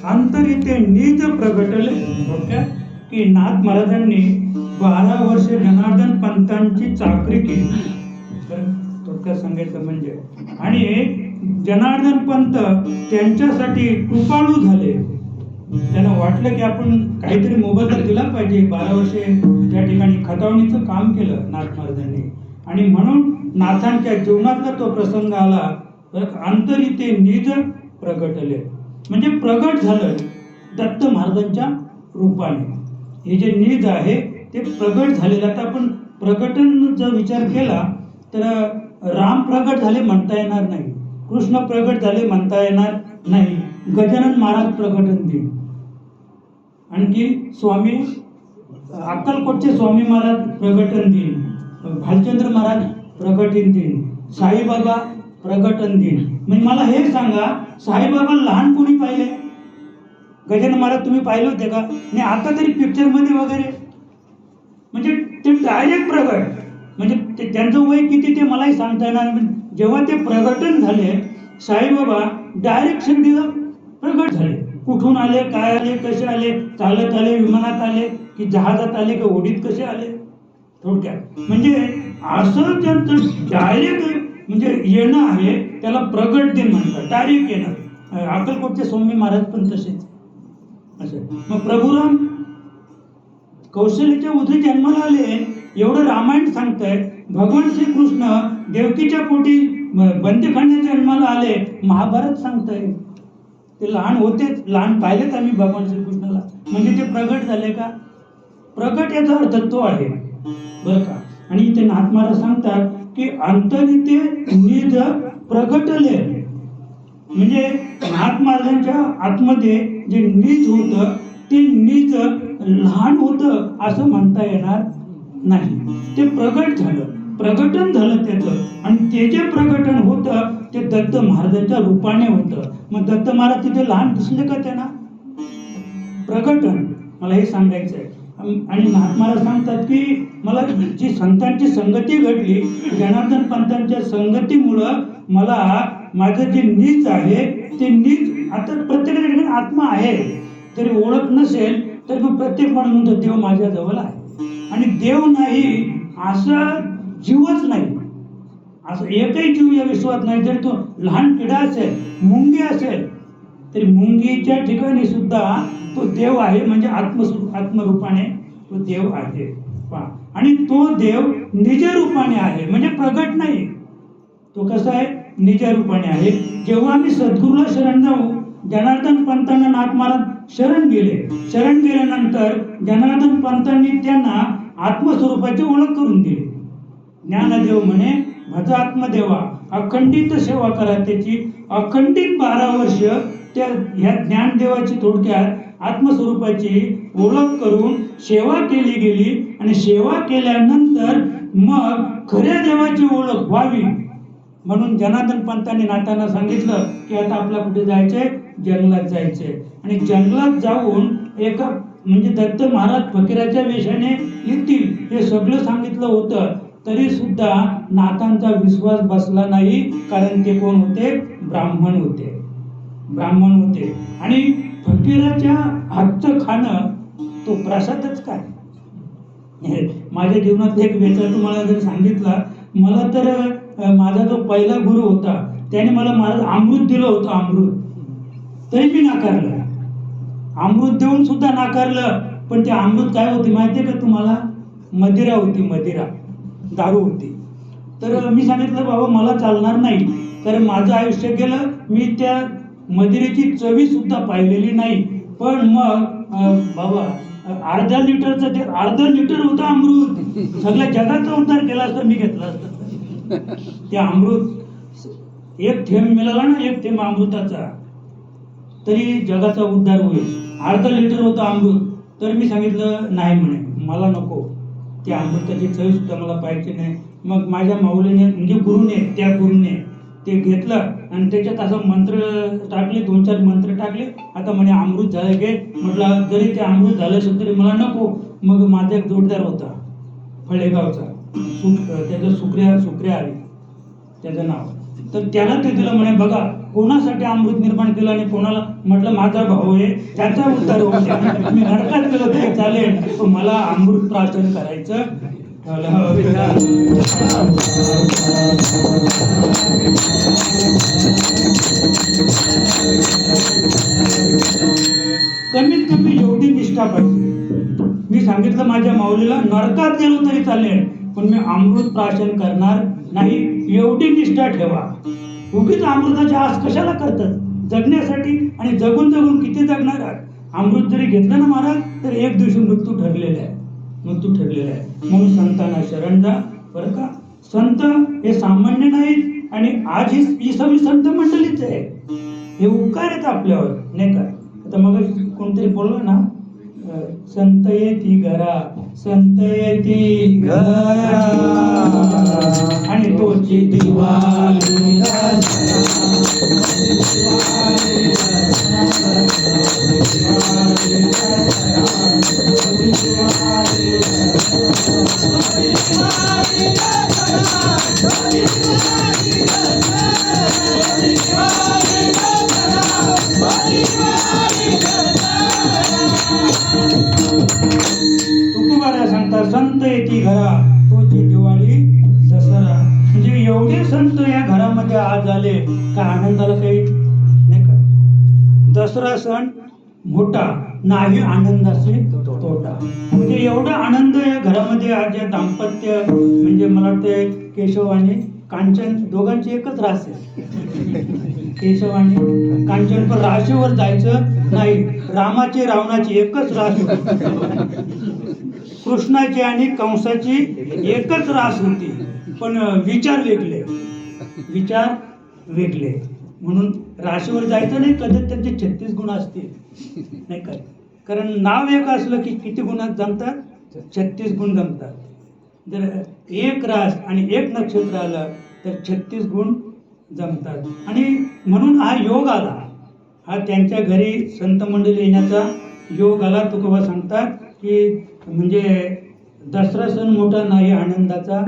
अंतरिते निज प्रगटले. थोडक्यात की नाथ महाराजांनी 12 वर्षे जनार्दन पंतांची चाकरी केली. तर थोडक्यात सांगायचं म्हणजे, आणि जनार्दन पंत त्यांच्यासाठी कृपाळू झाले. त्यांना वाटलं की आपण काहीतरी मोबदला दिला पाहिजे. 12 वर्षे त्या ठिकाणी खतावणीचं काम केलं नाथ महाराजांनी, आणि म्हणून नाथांच्या जीवनातला तो प्रसंग आला. तर अंतरिते निज प्रगटले म्हणजे प्रगट झालं दत्त महाराजांच्या रूपाने. हे जे निज आहे ते प्रगट झालेलं. आता आपण प्रगटन जर विचार केला तर राम प्रगट झाले म्हणता येणार नाही, कृष्ण प्रगट झाले म्हणता येणार नाही, गजानन महाराज प्रगटन दिन, आणखी स्वामी अक्कलकोटचे स्वामी महाराज प्रगटन दिन, भालचंद्र महाराज प्रगटन दिन, साईबाबा प्रगटन दिन. म्हणजे मला हे सांगा, साईबाबा लहानपणी पाहिले? गजानन महाराज तुम्ही पाहिले होते का? नाही, आता तरी पिक्चरमध्ये वगैरे. म्हणजे ते डायरेक्ट प्रगट, म्हणजे त्यांचं वय किती ते मलाही सांगता येणार नाही. जेव्हा ते प्रगटन झाले साईबाबा डायरेक्ट शिर्डीला प्रगट झाले. कुठून आले, काय आले, कसे आले, चालत आले, विमानात आले की जहाजात आले की ओढीत कसे आले? थोडक्यात म्हणजे असं त्यांचं डायरेक्ट म्हणजे येणं आहे, त्याला प्रगट दिन म्हणतात. डायरेक्ट येणं. अक्कलकोटचे स्वामी महाराज पण तसेच. असं मग प्रभुराम कौशल्याच्या उदरी जन्माला आले, एवढं रामायण सांगतंय. भगवान श्रीकृष्ण देवकीच्या पोटी बंदीखान्यात जन्माला आले, महाभारत सांगतंय. ते लहान होतेच, लहान पाहिलेत आम्ही भगवान श्रीकृष्णाला. म्हणजे ते प्रगट झाले का? प्रगट याचा अर्थ तो आहे बरं का. आणि इथे नाथ महाराज सांगतात की अंतरिते निज प्रगटले, म्हणजे नाथ महाराजांच्या आतमध्ये जे निज होतं ते निज लहान होतं असं म्हणता येणार नाही. ते प्रगट झालं, प्रगटन झालं त्याचं. आणि ते जे प्रगटन होतं ते दत्त महाराजांच्या रूपाने होतं. मग दत्त महाराज तिथे लहान दिसले का त्यांना? प्रगटन, मला हे सांगायचं आहे. आणि नाथ महाराज सांगतात की मला जी संतांची संगती घडली, जनार्दन पंतांच्या संगतीमुळं मला माझं जे निज आहे ते निज, आता प्रत्येकाच्या ठिकाणी आत्मा आहे तरी ओळख नसेल तर मग प्रत्येक म्हणून देव माझ्या जवळ आहे. आणि देव नाही असा जीवच नाही, असं एकही जीव या विश्वात नाही. जर तो लहान किडा असेल, मुंगी असेल, तरी मुंगीच्या ठिकाणी सुद्धा तो देव आहे. म्हणजे आत्मरूपाने तो देव आहे. आणि तो देव निज रूपाने आहे, म्हणजे प्रगट नाही. तो कसा आहे? निज रूपाने आहे. जेव्हा आम्ही सद्गुरूला शरण जाऊ, जनार्दन पंतांना नाथ महाराज शरण गेले. शरण गेल्यानंतर जनार्दन पंतांनी त्यांना आत्मस्वरूपाची ओळख करून दिली. ज्ञानदेव म्हणे भज आत्मदेवा, अखंडित सेवा करा त्याची. अखंडित 12 वर्ष त्या ह्या ज्ञानदेवाची थोडक्यात आत्मस्वरूपाची ओळख करून सेवा केली गेली. आणि सेवा केल्यानंतर मग खऱ्या देवाची ओळख व्हावी म्हणून जनार्दन पंतांनी नाथांना सांगितलं की आता आपला कुठे जायचंय? जंगलात जायचंय. आणि जंगलात जाऊन एका म्हणजे दत्त महाराज फकीराच्या वेशाने येतील हे सगळं सांगितलं होतं. तरी सुद्धा नाथांचा विश्वास बसला नाही, कारण ते कोण होते? ब्राह्मण होते. ब्राह्मण होते. आणि फकीराच्या हातचं खाणं तो प्रसादच काय. माझ्या जीवनात एक वेळ तुम्हाला जर सांगितला, मला तर माझा जो पहिला गुरु होता त्याने मला महाराज अमृत दिलं होतं. अमृत तरी मी नाकारलं. अमृत देऊन सुद्धा नाकारलं. पण ते अमृत काय होती माहिती आहे का तुम्हाला? मदिरा होती, मदिरा, दारू होती. तर मी सांगितलं बाबा मला चालणार नाही, कारण माझं आयुष्य गेलं, मी त्या मदिरेची चवी सुद्धा पाहिलेली नाही. पण मग बाबा अर्धा लिटरचं ते अर्धा लिटर होतं अमृत. सगळ्या जगाचा उद्धार केला असता मी घेतला असतं. ते अमृत एक थेंब मिळाला ना, एक थेंब अमृताचा, तरी जगाचा उद्धार होईल. अर्धा लिटर होतं अमृत. तर मी सांगितलं नाही म्हणे, मला नको, त्या अमृताची चव सुद्धा मला पाहिजे नाही. मग माझ्या माऊलीने म्हणजे गुरुने, त्या गुरुने ते घेतलं आणि त्याच्यात असं मंत्र टाकले, 2-4 मंत्र टाकले. आता म्हणे अमृत झालं घे. म्हटलं जरी ते अमृत झालं असेल तरी मला नको. मग माझा एक जोडदार होता फळेगावचा, त्याचं सुक्रिया आली त्याचं नाव. तर त्याला ते दिलं म्हणे, बघा कोणासाठी अमृत निर्माण केलं आणि कोणाला. म्हटलं माझा भाऊ आहे, त्याचा उद्धार होऊन द्या. मी नरकात गेलो तरी चालेल, पण मला अमृत प्राशन करायचं. कमीत कमी एवढी निष्ठा पाहिजे. मी सांगितलं माझ्या माऊलीला नरकात गेलो तरी चालेल, पण मी अमृत प्राशन करणार नाही, एवढी निष्ठा ठेवा. उगीच अमृताची आस कशाला करतात? जगण्यासाठी. आणि जगून जगून किती जगणार आहात? अमृत जरी घेतलं ना महाराज, तर एक दिवशी मृत्यू ठरलेला आहे. म्हणून संतांना शरण जा. बरं का, संत हे सामान्य नाहीत, आणि आज ही सगळी संत मंडळीच आहे. हे उपकार आहेत आपल्यावर, नाही का? आता मग कोणतरी बोललं ना, संत येती घरा, संत येती घरा, आणि तोची दिवाळी तुकोबारा सांगतात, संत येती घरा, तोची दिवाळी दसरा. म्हणजे एवढे संत या घरामध्ये आज आले का आनंदाला काही नाही का? दसरा सण मोठा नाही, आनंदाचे तोटा. म्हणजे एवढा आनंद या घरामध्ये आज या दाम्पत्य, म्हणजे मला वाटतं केशव आणि कांचन दोघांची एकच रास आहे. केशव आणि कांचन, पण राशीवर जायचं नाही. रामाची रावणाची एकच रास होती, कृष्णाची आणि कंसाची एकच रास होती, पण विचार वेगळे. म्हणून राशीवर जायचं नाही. कदाचित त्यांचे 36 गुण असतील, नाही का? कारण नाव एक असलं की किती गुणात जमतात? 36 गुण जमतात. जर एक रास आणि एक नक्षत्र आलं तर 36 गुण जमतात. आणि म्हणून हा योग आला, हा त्यांच्या घरी संत मंडळी येण्याचा योग आला. तुकोबा सांगतात की म्हणजे दसरा सण मोठा नाही, आनंदाचा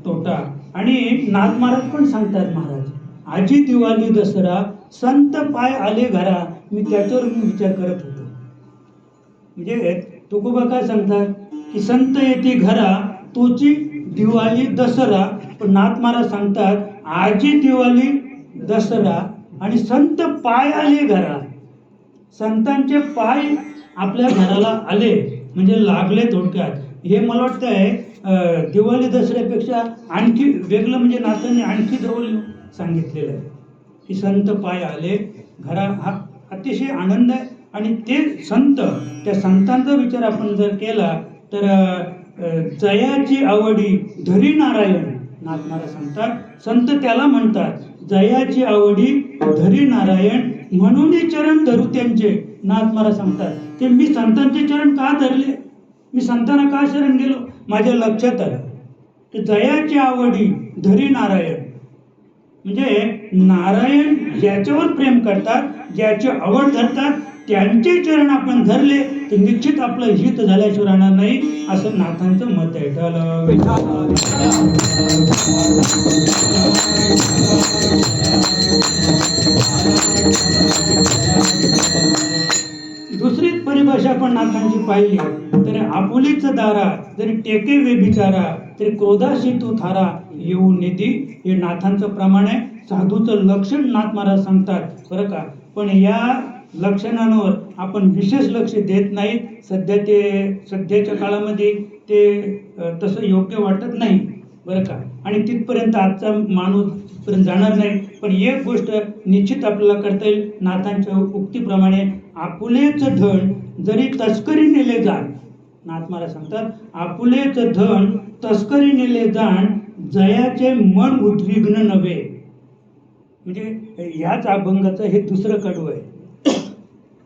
तोटा. आणि नाथ महाराज पण सांगतात, महाराज आजी दिवाळी दसरा, संत पाय आले घरा. मी त्याच्यावर विचार करत होतो. म्हणजे तुकोबा काय सांगतात की संत येते घरा, तोची दिवाळी दसरा. पण नाथ महाराज सांगतात आजी दिवाळी दसरा आणि संत पाय आले घरा. संतांचे पाय आपल्या घराला आले म्हणजे लागले थोडक्यात. हे मला वाटतंय दिवाळी दसऱ्यापेक्षा आणखी वेगळं, म्हणजे नाथांनी आणखी जवळ सांगितलेलं आहे की संत पाय आले घरा. हा अतिशय आनंद आहे. आणि ते संत, त्या संतांचा विचार आपण जर केला तर जयाची आवडी धरी नारायण. नाथ महाराज सांगतात संत त्याला म्हणतात, जयाची आवडी धरी नारायण, म्हणून चरण धरू त्यांचे. नाथ महाराज सांगतात की मी संतांचे चरण का धरले, मी संतांना का शरण गेलो, माझ्या लक्षात आलं की जयाची आवडी धरी नारायण. म्हणजे नारायण ज्याच्यावर प्रेम करतात, ज्याची आवड धरतात, त्यांचे चरण आपण धरले तर निश्चित आपलं हित झाल्याशिवाय राहणार नाही, असं नाथांचं मत आहे. दुसरी परिभाषा पण नाथांची पाहिली तर आपुलीच दारा, जरी टेके व्यभिचारा, तरी क्रोधाशी तू थारा येऊ निधी. हे नाथांचं प्रमाण आहे. साधूचं लक्षण नाथ महाराज सांगतात, बरं का? पण या लक्षणांवर आपण विशेष लक्ष देत नाहीत. सध्याच्या काळामध्ये ते तसं योग्य वाटत नाही, बरं का? आणि तिथपर्यंत आजचा माणूस पर्यंत जाणार नाही. पण एक गोष्ट निश्चित आपल्याला करता येईल, नाथांच्या उक्तीप्रमाणे आपुलेच धन जरी तस्करी नेले जाण. नाथ महाराज सांगतात आपुलेच धन तस्करी नेले जाण, जयाचे मन उद्विग्न नव्हे. म्हणजे याच अभंगाचं हे दुसरं कडवं आहे.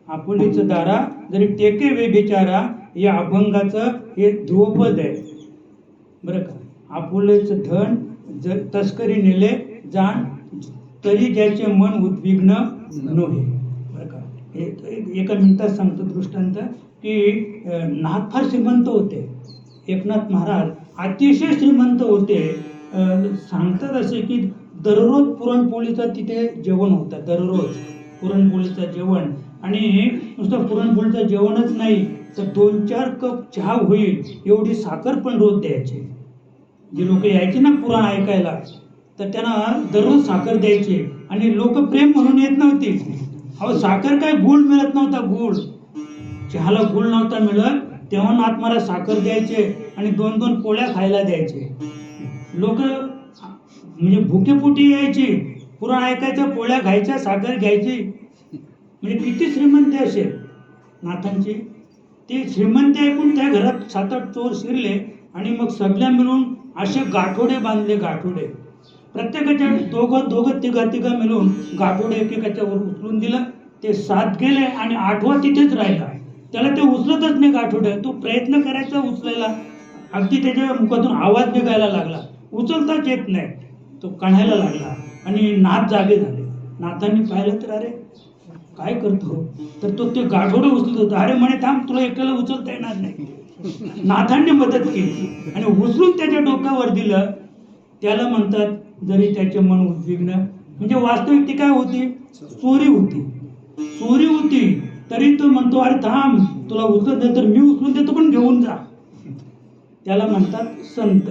आपुलीच दारा जरी टेके व्यभिचारा, या अभंगाचं हे ध्रुवपद आहे, बरं का? आपुलेच धन तस्करी नेले जाण, तरी ज्याचे मन उद्विग्न नव्हे. बरं का? एका मिनिटात सांगतो दृष्टांत की नाथ फार श्रीमंत होते. एकनाथ महाराज अतिशय श्रीमंत होते. सांगतात असे की दररोज पुरणपोळीचं तिथे जेवण होतं, दररोज पुरणपोळीचं जेवण. आणि नुसतं पुरणपोळीचं जेवणच नाही तर 2-4 कप चहा होईल एवढी साखर पण रोज द्यायचे. जे लोक यायचे ना पुराण ऐकायला तर त्यांना दररोज साखर द्यायचे. आणि लोक प्रेम म्हणून येत नव्हते. अहो साखर काय, गुळ मिळत नव्हता, गुळ, चहाला गुळ नव्हता मिळत, तेव्हा नाथ महाराज साखर द्यायचे आणि 2-2 पोळ्या खायला द्यायचे. लोक म्हणजे भुकेपोटी यायची, पुराण ऐकायच्या, पोळ्या खायच्या, साखर घ्यायची. म्हणजे किती श्रीमंत असे नाथांची. ते श्रीमंती ऐकून त्या घरात 7-8 चोर शिरले आणि मग सगळ्या मिळून असे गाठोडे बांधले, गाठोडे. प्रत्येकाच्या दोघं तिघा मिळून गाठोडे एकेकाच्या वर उचलून दिलं. ते 7 गेले आणि 8वा तिथेच राहिला. त्याला ते उचलतच नाही गाठोडे. तो प्रयत्न करायचा उचलायला, अगदी त्याच्या मुखातून आवाज निघायला लागला, उचलताच येत नाही. तो काढायला लागला आणि नाथ जागे झाले. नाथांनी पाहिलं तर अरे काय करतो, तर तो ते गाठोडे उचलत होता. अरे म्हणे थांब, तुला एकट्याला उचलता येणार नाही. नाथांनी मदत केली आणि उचलून त्याच्या डोक्यावर दिलं. त्याला म्हणतात जरी त्याचे मन उद्विग्न, म्हणजे वास्तविक ती काय होती, चोरी होती, चोरी होती, तरी तो म्हणतो अरे थांब, तुला उचलत नाही तर मी उचलून देतो, पण घेऊन जा. त्याला म्हणतात संत.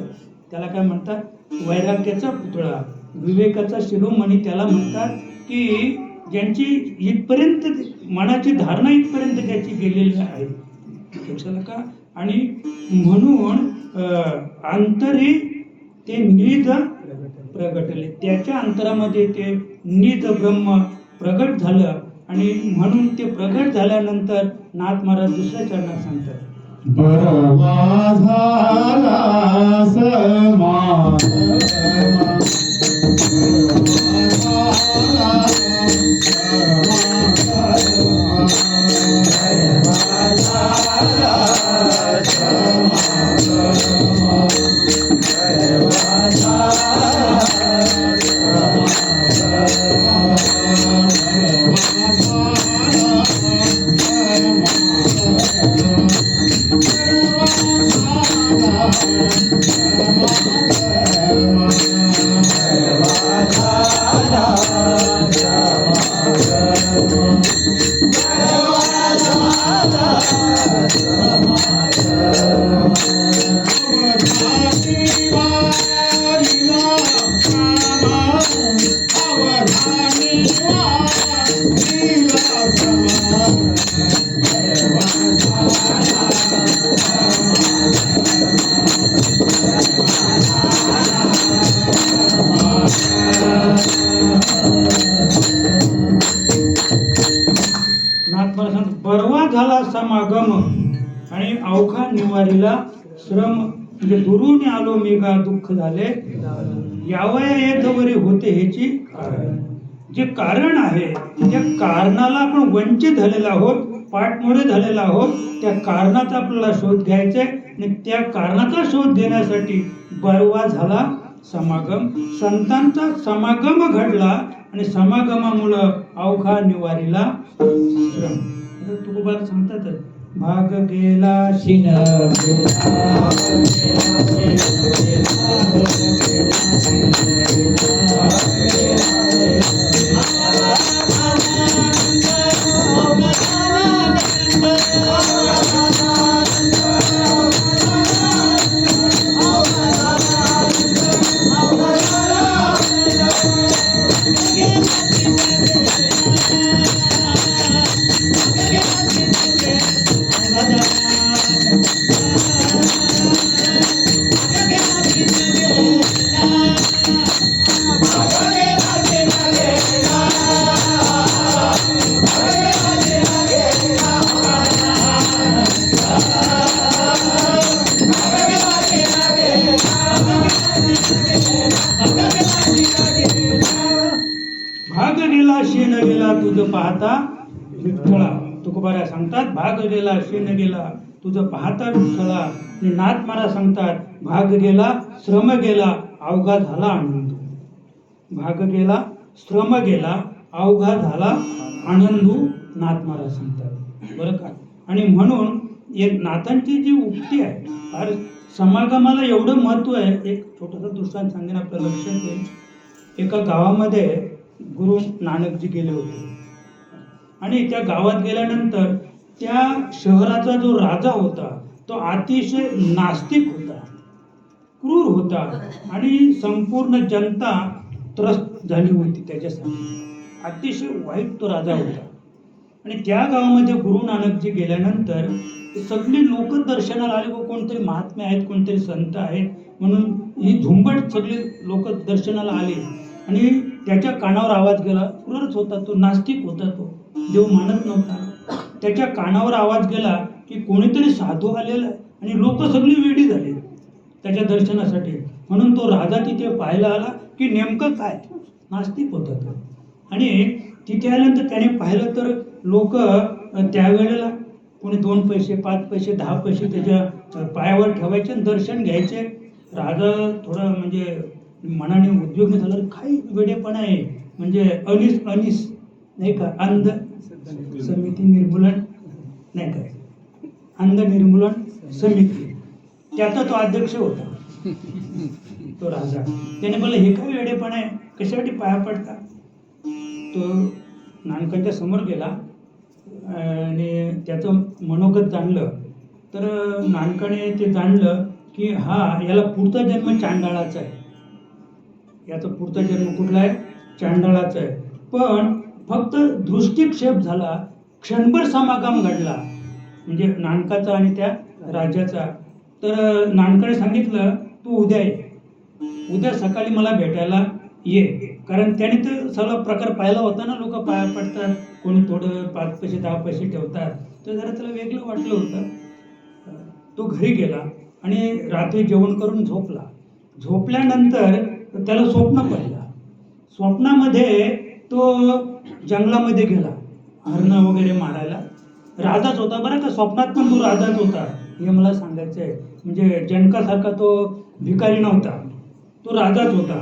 त्याला काय म्हणतात, वैराग्याचा पुतळा, विवेकाचा शिरोमणी त्याला म्हणतात. की ज्यांची इथपर्यंत मनाची धारणा इथपर्यंत त्याची गेलेली आहे, लक्षात का. आणि म्हणून अंतरी ते निज प्रगटले, त्याच्या अंतरामध्ये ते निज ब्रह्म प्रगट झालं. आणि म्हणून ते प्रगट झाल्यानंतर नाथ महाराज दुसऱ्या चरणात सांगतात, परवा झाला समागम, बरवा झाला समागम आणि अवघा निवारीला श्रम, म्हणजे दुरून आलो मेघा दुःख झाले यावया येत वरी होते ह्याची कारण. जे कारण आहे त्या कारणाला आपण वंचित झालेलो आहोत, पाठमोरे झालेलो आहोत. त्या कारणाचा आपल्याला शोध घ्यायचा आहे आणि त्या कारणाचा शोध घेण्यासाठी बरवा झाला समागम, संतांचा समागम घडला आणि समागमामुळं अवघा निवारीला श्रम. तुकोबार सांगतात, भाग गेला शिन भाग गेला शेण गेला तुझं पाहता विठ्ठला. तुकोबारा सांगतात भाग गेला शेण गेला तुझं पाहता विठ्ठला. आणि नाथ महाराज सांगतात भाग गेला श्रम गेला अवघा झाला आनंद. भाग गेला श्रम गेला अवघा झाला आनंदू, नाथ महाराज सांगतात बरं का. आणि म्हणून एक नाथांची जी उक्ती आहे, फार समागमाला एवढं महत्व आहे. एक छोटासा दृष्टांत सांगेन आपल्या लक्षात येईल. एका गावामध्ये गुरु नानकजी गेले होते आणि त्या गावात गेल्यानंतर त्या शहराचा जो राजा होता तो अतिशय नास्तिक होता, क्रूर होता आणि संपूर्ण जनता त्रस्त झाली होती त्याच्यासाठी. अतिशय वाईट तो राजा होता. आणि त्या गावामध्ये गुरु नानकजी गेल्यानंतर सगळी लोक दर्शनाला आले, व कोणतरी महात्मे आहेत, कोणतरी संत आहेत म्हणून ही झुंबड सगळी लोक दर्शनाला आले. आणि त्याच्या कानावर आवाज गेला, क्रूरच होता तो, नास्तिक होता तो, देव मानत नव्हता. त्याच्या कानावर आवाज गेला की कोणीतरी साधू आलेला आहे आणि लोक सगळी वेडी झाली त्याच्या दर्शनासाठी. म्हणून तो राजा तिथे पाहायला आला की नेमकं काय, नास्तिक होता तो. आणि तिथे आल्यानंतर त्याने पाहिलं तर लोक त्यावेळेला कोणी 2 पैसे 5 पैसे 10 पैसे त्याच्या पायावर ठेवायचे आणि दर्शन घ्यायचे. राजा थोडा म्हणजे मनाने उद्योग झाला, काही वेडेपणा आहे, म्हणजे अनिस नाही का, अंध समिती निर्मूलन नाही काय, अंध निर्मूलन समिती, त्याचा तो अध्यक्ष होता तो राजा. त्याने बोलला हे काय वेडेपणा आहे, कशासाठी पाया पडता. तो नानकांच्या समोर गेला आणि त्याचं मनोगत जाणलं. तर नानकाने ते जाणलं की याला पुढचा जन्म चांडाळाचा आहे, याचा पुढचा जन्म कुठला आहे, चांडाळाचा आहे. पण फक्त दृष्टिक्षेप झाला, क्षणभर समागम घडला म्हणजे नानकाचा आणि त्या राजाचा. तर नानकाने सांगितलं तू उद्या ये, उद्या सकाळी मला भेटायला ये. कारण त्याने तर सगळा प्रकार पाहिला होता ना, लोक पाया पडतात, कोणी थोडं 5 पैसे 10 पैसे ठेवतात, तर जरा त्याला वेगळं वाटलं होतं. तो घरी गेला आणि रात्री जेवण करून झोपला. झोपल्यानंतर त्याला स्वप्न पडलं. स्वप्नामध्ये तो जंगलामध्ये गेला हरणं वगैरे मारायला. राजाच होता बरं का, स्वप्नात पण तो राजाच होता, हे मला सांगायचं आहे. म्हणजे जनकासारखा तो भिकारी नव्हता, तो राजाच होता.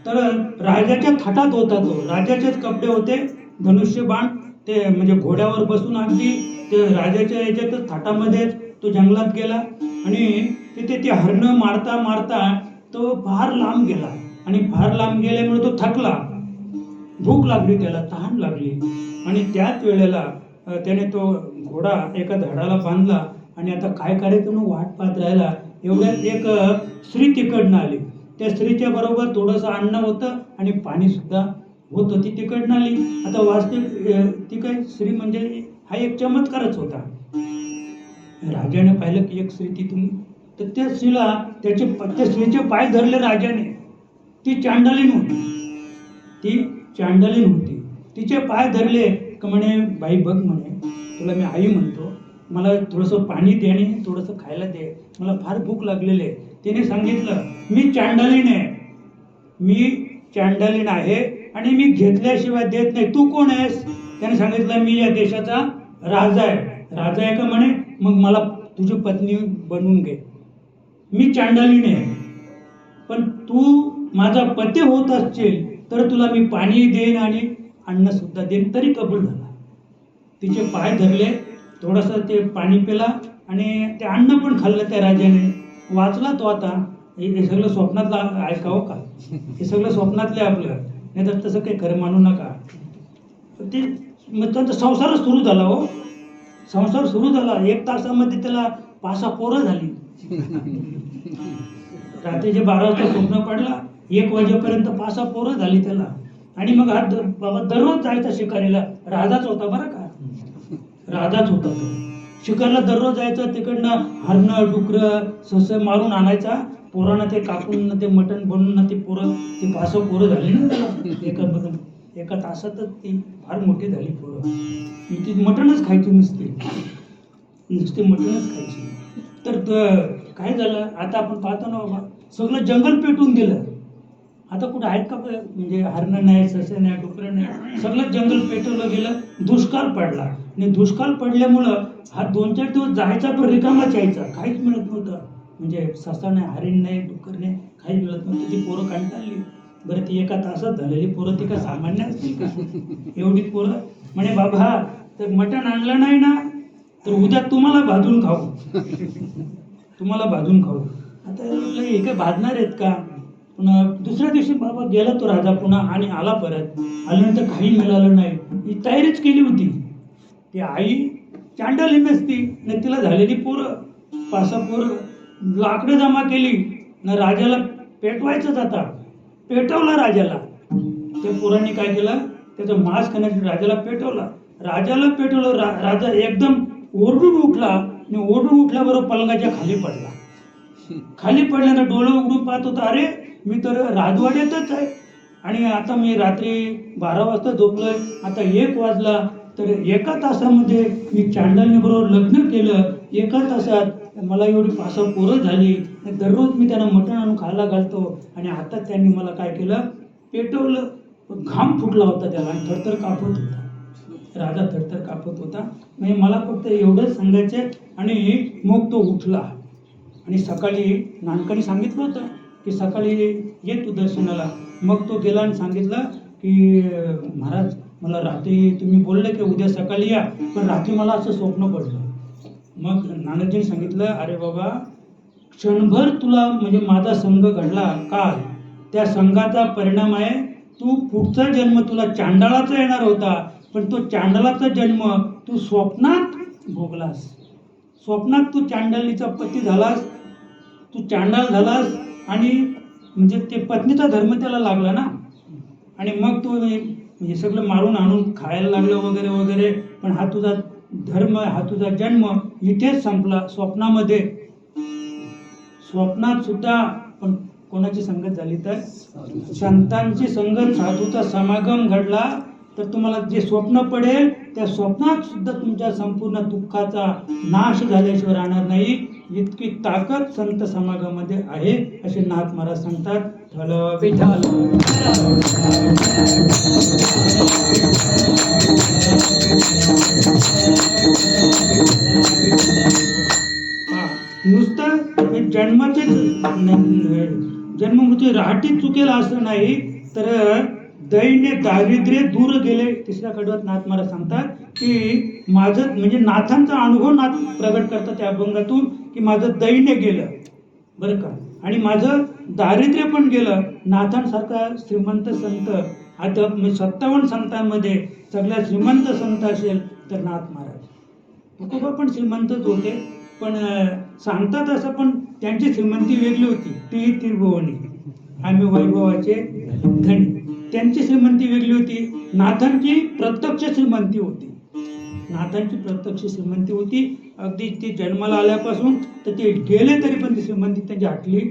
तर राजाच्या थाटात होता तो, राजाचेच कपडे होते, धनुष्यबाण, ते म्हणजे घोड्यावर बसून अगदी ते राजाच्या याच्यातच थाटामध्येच तो जंगलात गेला. आणि तिथे ते हरणं मारता मारता तो फार लांब गेला. आणि फार लांब गेल्यामुळे तो थकला, भूक लागली, त्याला तहान लागली. आणि त्याच वेळेला त्याने तो घोडा एका झाडाला बांधला आणि आता काय करायचं म्हणून वाट पाहत राहिला. एवढ्यात एक स्त्री तिकडनं आली. त्या स्त्रीच्या बरोबर थोडंसं अन्न होतं आणि पाणी सुद्धा होतं, ती तिकडनं आली. आता वास्तविक ती काय स्त्री म्हणजे हा एक चमत्कारच होता. राजाने पाहिलं की एक स्त्री तिथून, तर त्या स्त्रीला त्या स्त्रीचे पाय धरले राजाने. ती चांडालीन होती, ती चांडालीन होती. तिचे पाय धरले का म्हणे बाई बघ म्हणे, तुला मी आई म्हणतो, मला थोडंसं पाणी दे आणि थोडंसं खायला दे, मला फार भूक लागलेली आहे. तिने सांगितलं मी चांडालीन आहे, मी चांडालीन आहे आणि मी घेतल्याशिवाय देत नाही, तू कोण आहेस. त्याने सांगितलं मी या देशाचा राजा आहे. राजा आहे का म्हणे, मग मला तुझी पत्नी बनवून घे. मी चांडालीन आहे, पण तू माझा पती होत असशील तर तुला मी पाणी देईन आणि अन्न सुद्धा देईन. तरी कबूल झाला. तिचे पाय धरले, थोडंसं ते पाणी पिला आणि ते अन्न पण खाल्लं त्या राजाने. वाचला तो. आता हे सगळं स्वप्नातलं ऐकावं का, हे सगळं स्वप्नातलं आपलं, नाही तर तसं काही खरं मानू नका. ते मग त्यांचा संसारच सुरू झाला. हो, संसार सुरू झाला. 1 तासामध्ये त्याला 5-6 पोरं झाली. रात्रीचे 12 वाजता स्वप्न पडला, 1 वाजेपर्यंत 5-6 पोरं झाली त्याला. आणि मग हा बाबा दररोज जायचा शिकारीला. राजाच होता बरं का, राजाच होता तो. शिकारला दररोज जायचं, तिकडनं हरणं डुकरं ससं मारून आणायचा. पोरांना ते कापून ते मटण बनवून ते पोरं, ती 5-6 पोरं झाली ना त्याला. एका तासातच ती फार मोठी झाली पोरं. ती मटणच खायची नुसती मटणच खायची. तर काय झालं, आता आपण पाहतो ना बाबा, सगळं जंगल पेटून दिलं. आता कुठं आहेत का म्हणजे हरणं नाही, ससे नाही, डुकरं नाही, सगळं जंगल पेटवलं गेलं. दुष्काळ पडला आणि दुष्काळ पडल्यामुळं हा 2-4 दिवस जायचा पण रिकामाच यायचा, काहीच मिळत नव्हतं. म्हणजे ससा नाही, हरिण नाही, डुकर नाही, काहीच मिळत नव्हतं. ती पोरं कंटाळली. बरं ती 1 तासात झालेली पोरं ती का सामान्य असतील का, एवढी पोरं. म्हणे बाबा तर मटण आणलं नाही ना, तर उद्या तुम्हाला भाजून खाऊ, तुम्हाला भाजून खाऊ. आता हे काय भाजणार आहेत का, पुन्हा दुसऱ्या दिवशी बाबा गेला तो राजा पुन्हा आणि आला परत. आल्यानंतर काही मिळालं नाही. ही तयारीच केली होती. ती आई चांडाली नसती न तिला झालेली पोरं 5-6 पोरं लाकडं जमा केली न राजाला पेटवायचंच आता. पेटवला राजाला. त्या पोरांनी काय केलं, त्याचं मांस खाण्यासाठी राजाला पेटवला. राजा एकदम ओरडून उठला आणि ओरडून उठल्याबरोबर पलंगाच्या खाली पडला. खाली पडल्यानं डोळे उघडून पाहत होता, अरे मी तर राजवाड्यातच आहे आणि आता मी रात्री 12 वाजता झोपलोय, आता 1 वाजला, तर 1 तासामध्ये मी चांडालीबरोबर लग्न केलं. 1 तासात मला एवढी 5-6 पोरं झाली. दररोज मी त्यांना मटण आणून खायला घालतो आणि आता त्यांनी मला काय केलं, पेटवलं. घाम फुटला होता त्याला आणि थरथर कापत होता. राजा थरथर कापत होता. म्हणजे मला फक्त एवढंच सांगायचं. आणि मग तो उठला आणि सकाळी नानकाने सांगितलं होतं की सकाळी ये तू दर्शनाला. मग तो गेला आणि सांगितलं की महाराज मला रात्री तुम्ही बोलले की उद्या सकाळी या, पण रात्री मला असं स्वप्न पडलं. मग नानकजींनी सांगितलं, अरे बाबा क्षणभर तुला म्हणजे माझा संघ घडला काल, त्या संघाचा परिणाम आहे. तू पुढचा जन्म तुला चांडाळाचा येणार होता, पण तो चांडाळाचा जन्म तू स्वप्नात भोगलास. स्वप्नात तू चांडालीचा पती झालास, तू चांडाल झालास. आणि म्हणजे ते पत्नीचा धर्म त्याला लागला ना. आणि मग तू म्हणजे सगळं मारून आणून खायला लागलं वगैरे वगैरे. पण हा तुझा धर्म, हा तुझा जन्म इथेच संपला स्वप्नामध्ये. स्वप्नात सुद्धा पण कोणाची संगत झाली तर संतांची संगत, साधूचा समागम घडला तर तुम्हाला जे स्वप्न पडेल त्या स्वप्नात सुद्धा तुमच्या संपूर्ण दुःखाचा नाश झाल्याशिवाय राहणार नाही. इतकी ताकद संत समागमामध्ये आहे असे नाथ महाराज सांगतात. नुसतं जन्माचे जन्ममृत्यू राहटीत चुकेल असं नाही, तर दैन्य दारिद्र्य दूर गेले. तिसऱ्या कडव्यात नाथ महाराज सांगतात की माझं म्हणजे नाथांचा अनुभव नाथ प्रगट करतात त्या अभंगातून की माझं दैन्य गेलं बरं का, आणि माझं दारिद्र्य पण गेलं. नाथांसारखा श्रीमंत संत आता 57 संतांमध्ये सगळ्यात श्रीमंत संत असेल तर नाथ महाराज. तुकोबा पण श्रीमंतच होते, पण सांगतात असं, पण त्यांची श्रीमंती वेगळी होती. ती त्रिभुवनी आम्ही वैभवाचे धनी. त्यांची श्रीमंती वेगळी होती. नाथांची प्रत्यक्ष श्रीमंती होती. नाथांची प्रत्यक्ष श्रीमंती होती. अगदी ते जन्माला आल्यापासून तर ते गेले तरी पण ती श्रीमंती त्यांची हटली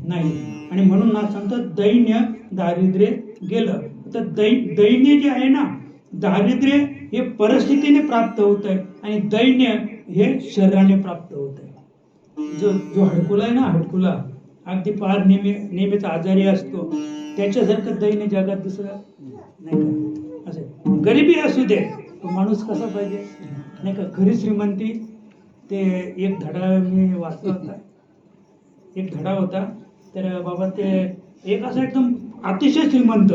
नाही. आणि म्हणून नाथ सांगतात दैन्य दारिद्र्य गेलं. तर दैन्य जे आहे ना, दारिद्र्य हे परिस्थितीने प्राप्त होत आहे आणि दैन्य हे शरीराने प्राप्त होत आहे. जो हडकुला आहे ना, हडकुला अगदी पार नेहमीच आजारी असतो, त्याच्यासारखं दैन्य जगात दुसरं नाही का. असं गरिबी असू दे, तो माणूस कसा पाहिजे नाही का. खरी श्रीमंती ते एक धडा मी वाचला होता. एक धडा होता तर बाबा ते एक असं एकदम अतिशय श्रीमंत,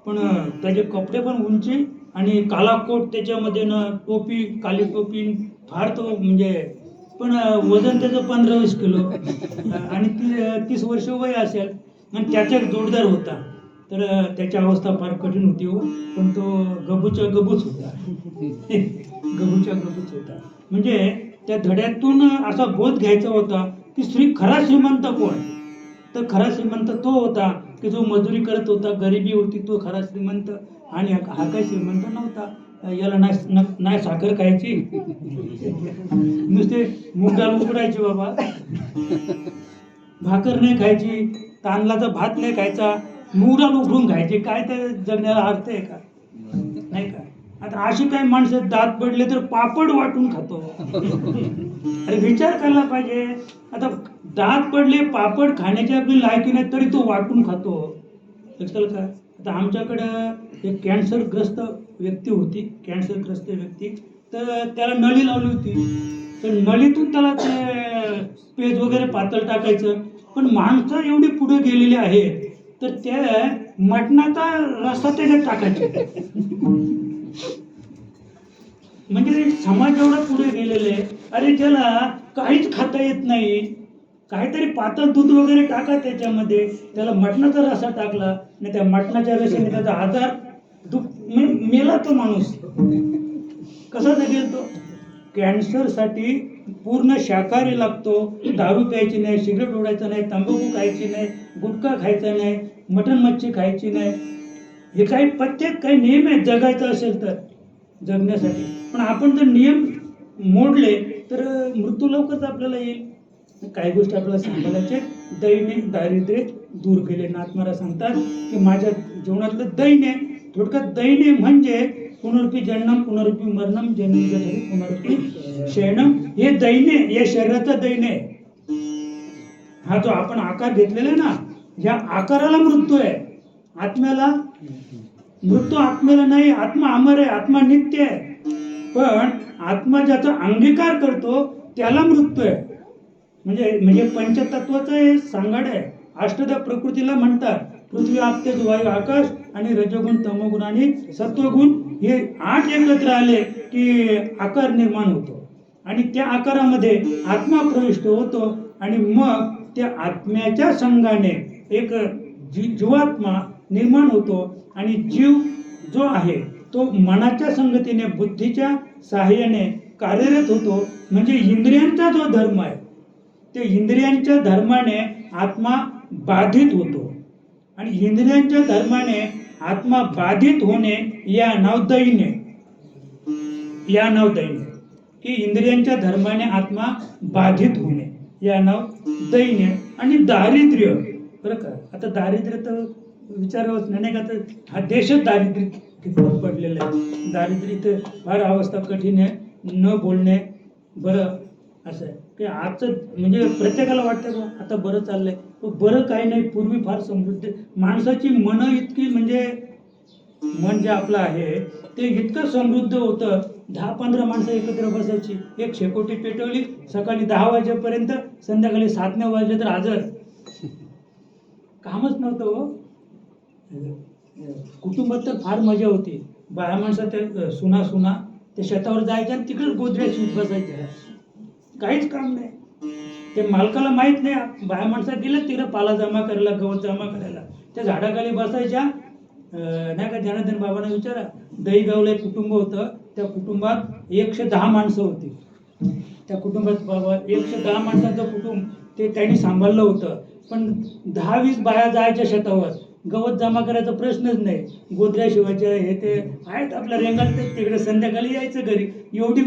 पण त्याचे कपडे पण उंची आणि काला कोट, त्याच्यामध्ये ना टोपी, काली टोपी, फार तो म्हणजे, पण वजन त्याचं 15-20 किलो आणि 30 वर्ष वय असेल. आणि त्याचा एक जोडदार होता, तर त्याची अवस्था फार कठीण होती हो, पण तो गबूचा गबूच होता. गबूचा गबूच होता. म्हणजे त्या धड्यातून असा बोध घ्यायचा होता की खरा श्रीमंत कोण. तर खरा श्रीमंत तो होता की जो मजुरी करत होता, गरिबी होती, तो खरा श्रीमंत. आणि हा काही श्रीमंत नव्हता. याला नाही साखर खायची, नुसते मूग डाळ उकडायची बाबा, भाकर नाही खायची, तांदळाचा भात नाही खायचा, मूग डाळ उकडून खायची. काय तर जगण्याला अर्थ आहे का नाही का. आता अशी काही माणसं दात पडले तर पापड वाटून खातो. अरे विचार करायला पाहिजे. आता दात पडले, पापड खाण्याची आपली लायकी नाही तरी तो वाटून खातो. लक्षात का. आता आमच्याकडं एक कॅन्सरग्रस्त व्यक्ती होती, कॅन्सरग्रस्त व्यक्ती, तर त्याला नळी लावली होती. तर नळीतून त्याला ते पेज वगैरे पातळ टाकायचं. पण माणसं एवढी पुढे गेलेली आहेत तर त्या मटणाचा रस्ता त्याच्यात टाकायचे. म्हणजे समाज एवढा पुढे गेलेला आहे. अरे ज्याला काहीच खाता येत नाही, काहीतरी पातळ दूध वगैरे टाका त्याच्यामध्ये, त्याला मटणाचा रसा टाकला आणि त्या मटणाच्या रसाने त्याचा आजार मेला तो माणूस. कसा जगेल तो? कॅन्सरसाठी पूर्ण शाकाहारी लागतो. दारू प्यायची नाही, सिगरेट ओढायचं नाही, तंबाखू खायची नाही, गुटखा खायचा नाही, मटण मच्छी खायची नाही. हे काही प्रत्येक काही नियम आहेत जगायचं असेल तर जगण्यासाठी. पण आपण जर नियम मोडले तर मृत्यू लवकरच आपल्याला येईल. काही गोष्टी आपल्याला सांभाळायचे. दैन्य दारिद्र्य दूर केले. नाथ महाराज सांगतात की माझ्या जीवनातलं दैन्य, थोडक्यात दैन्य म्हणजे पुनरुपी जन्म पुनरुपी मरणम जन्म पुनरुपी शयनम. हे दैन्य या शरीराचा दैन्य आहे. हा जो आपण आकार घेतलेला आहे ना, या आकाराला मृत्यू आहे. आत्म्याला मृत्यू आत्म्याला नाही. आत्मा अमर आहे, आत्मा नित्य आहे. पण आत्मा ज्याचा अंगीकार करतो त्याला मृत्यू आहे. म्हणजे पंचतत्वाचं हे सांगाड आहे. अष्टधा प्रकृतीला म्हणतात. पृथ्वी आप तेज वायू आकाश आणि रजोगुण तमोगुण आणि सत्वगुण हे 8 एकत्र आले की आकार निर्माण होतो. आणि त्या आकारामध्ये आत्मा प्रविष्ट होतो आणि मग त्या आत्म्याच्या संघाने एक जीवात्मा निर्माण होतो. आणि जीव जो आहे तो मनाच्या संगतीने बुद्धीच्या सहाय्याने कार्यरत होतो. म्हणजे इंद्रियांचा जो धर्म आहे ते इंद्रियांच्या धर्माने आत्मा बाधित होतो. आणि इंद्रियांच्या धर्माने आत्मा बाधित होणे या नाव दैन्य. या नाव दैन्य की इंद्रियांच्या धर्माने आत्मा बाधित होणे या नाव दैन्य. आणि दारिद्र्य बरं का. आता दारिद्र्य तर विचारावंच नाही का. तर हा देशच दारिद्र्य कितपत पडलेला आहे. दारिद्र्य तर फार अवस्था कठीण आहे. न बोलणे बरं असं आहे की आजचं म्हणजे प्रत्येकाला वाटतं बा आता बरं चाललंय. बरं काही नाही. पूर्वी फार समृद्ध माणसाची मनं इतकी म्हणजे मन जे आपलं आहे ते इतकं समृद्ध होतं. 10-15 माणसं एकत्र बसायची, एक शेकोटी पेटवली, सकाळी 10 वाजेपर्यंत, संध्याकाळी 7-9 वाजले तर हजर. कामच नव्हतं हो. कुटुंबात तर फार मजा होती. बाया माणसं ते सुना ते शेतावर जायच्या आणि तिकडेच गोदड्या शिवत बसायच्या. काहीच काम नाही. ते मालकाला माहीत नाही. बाया माणसा गेलं तिकडे पाला जमा करायला, गवत जमा करायला. त्या झाडाखाली बसायच्या. नाही का जनार्दन बाबांना विचारा. दहीगावला एक कुटुंब होतं. त्या कुटुंबात 110 माणसं होती. त्या कुटुंबात बाबा 110 माणसांचं कुटुंब ते त्यांनी सांभाळलं होतं. पण 10-20 बाया जायच्या शेतावर. गवत जमा करायचा प्रश्नच नाही. गोदऱ्या शिवायच्या हे ते आहेत आपल्या रेंगात. तिकडे संध्याकाळी यायचं घरी. एवढी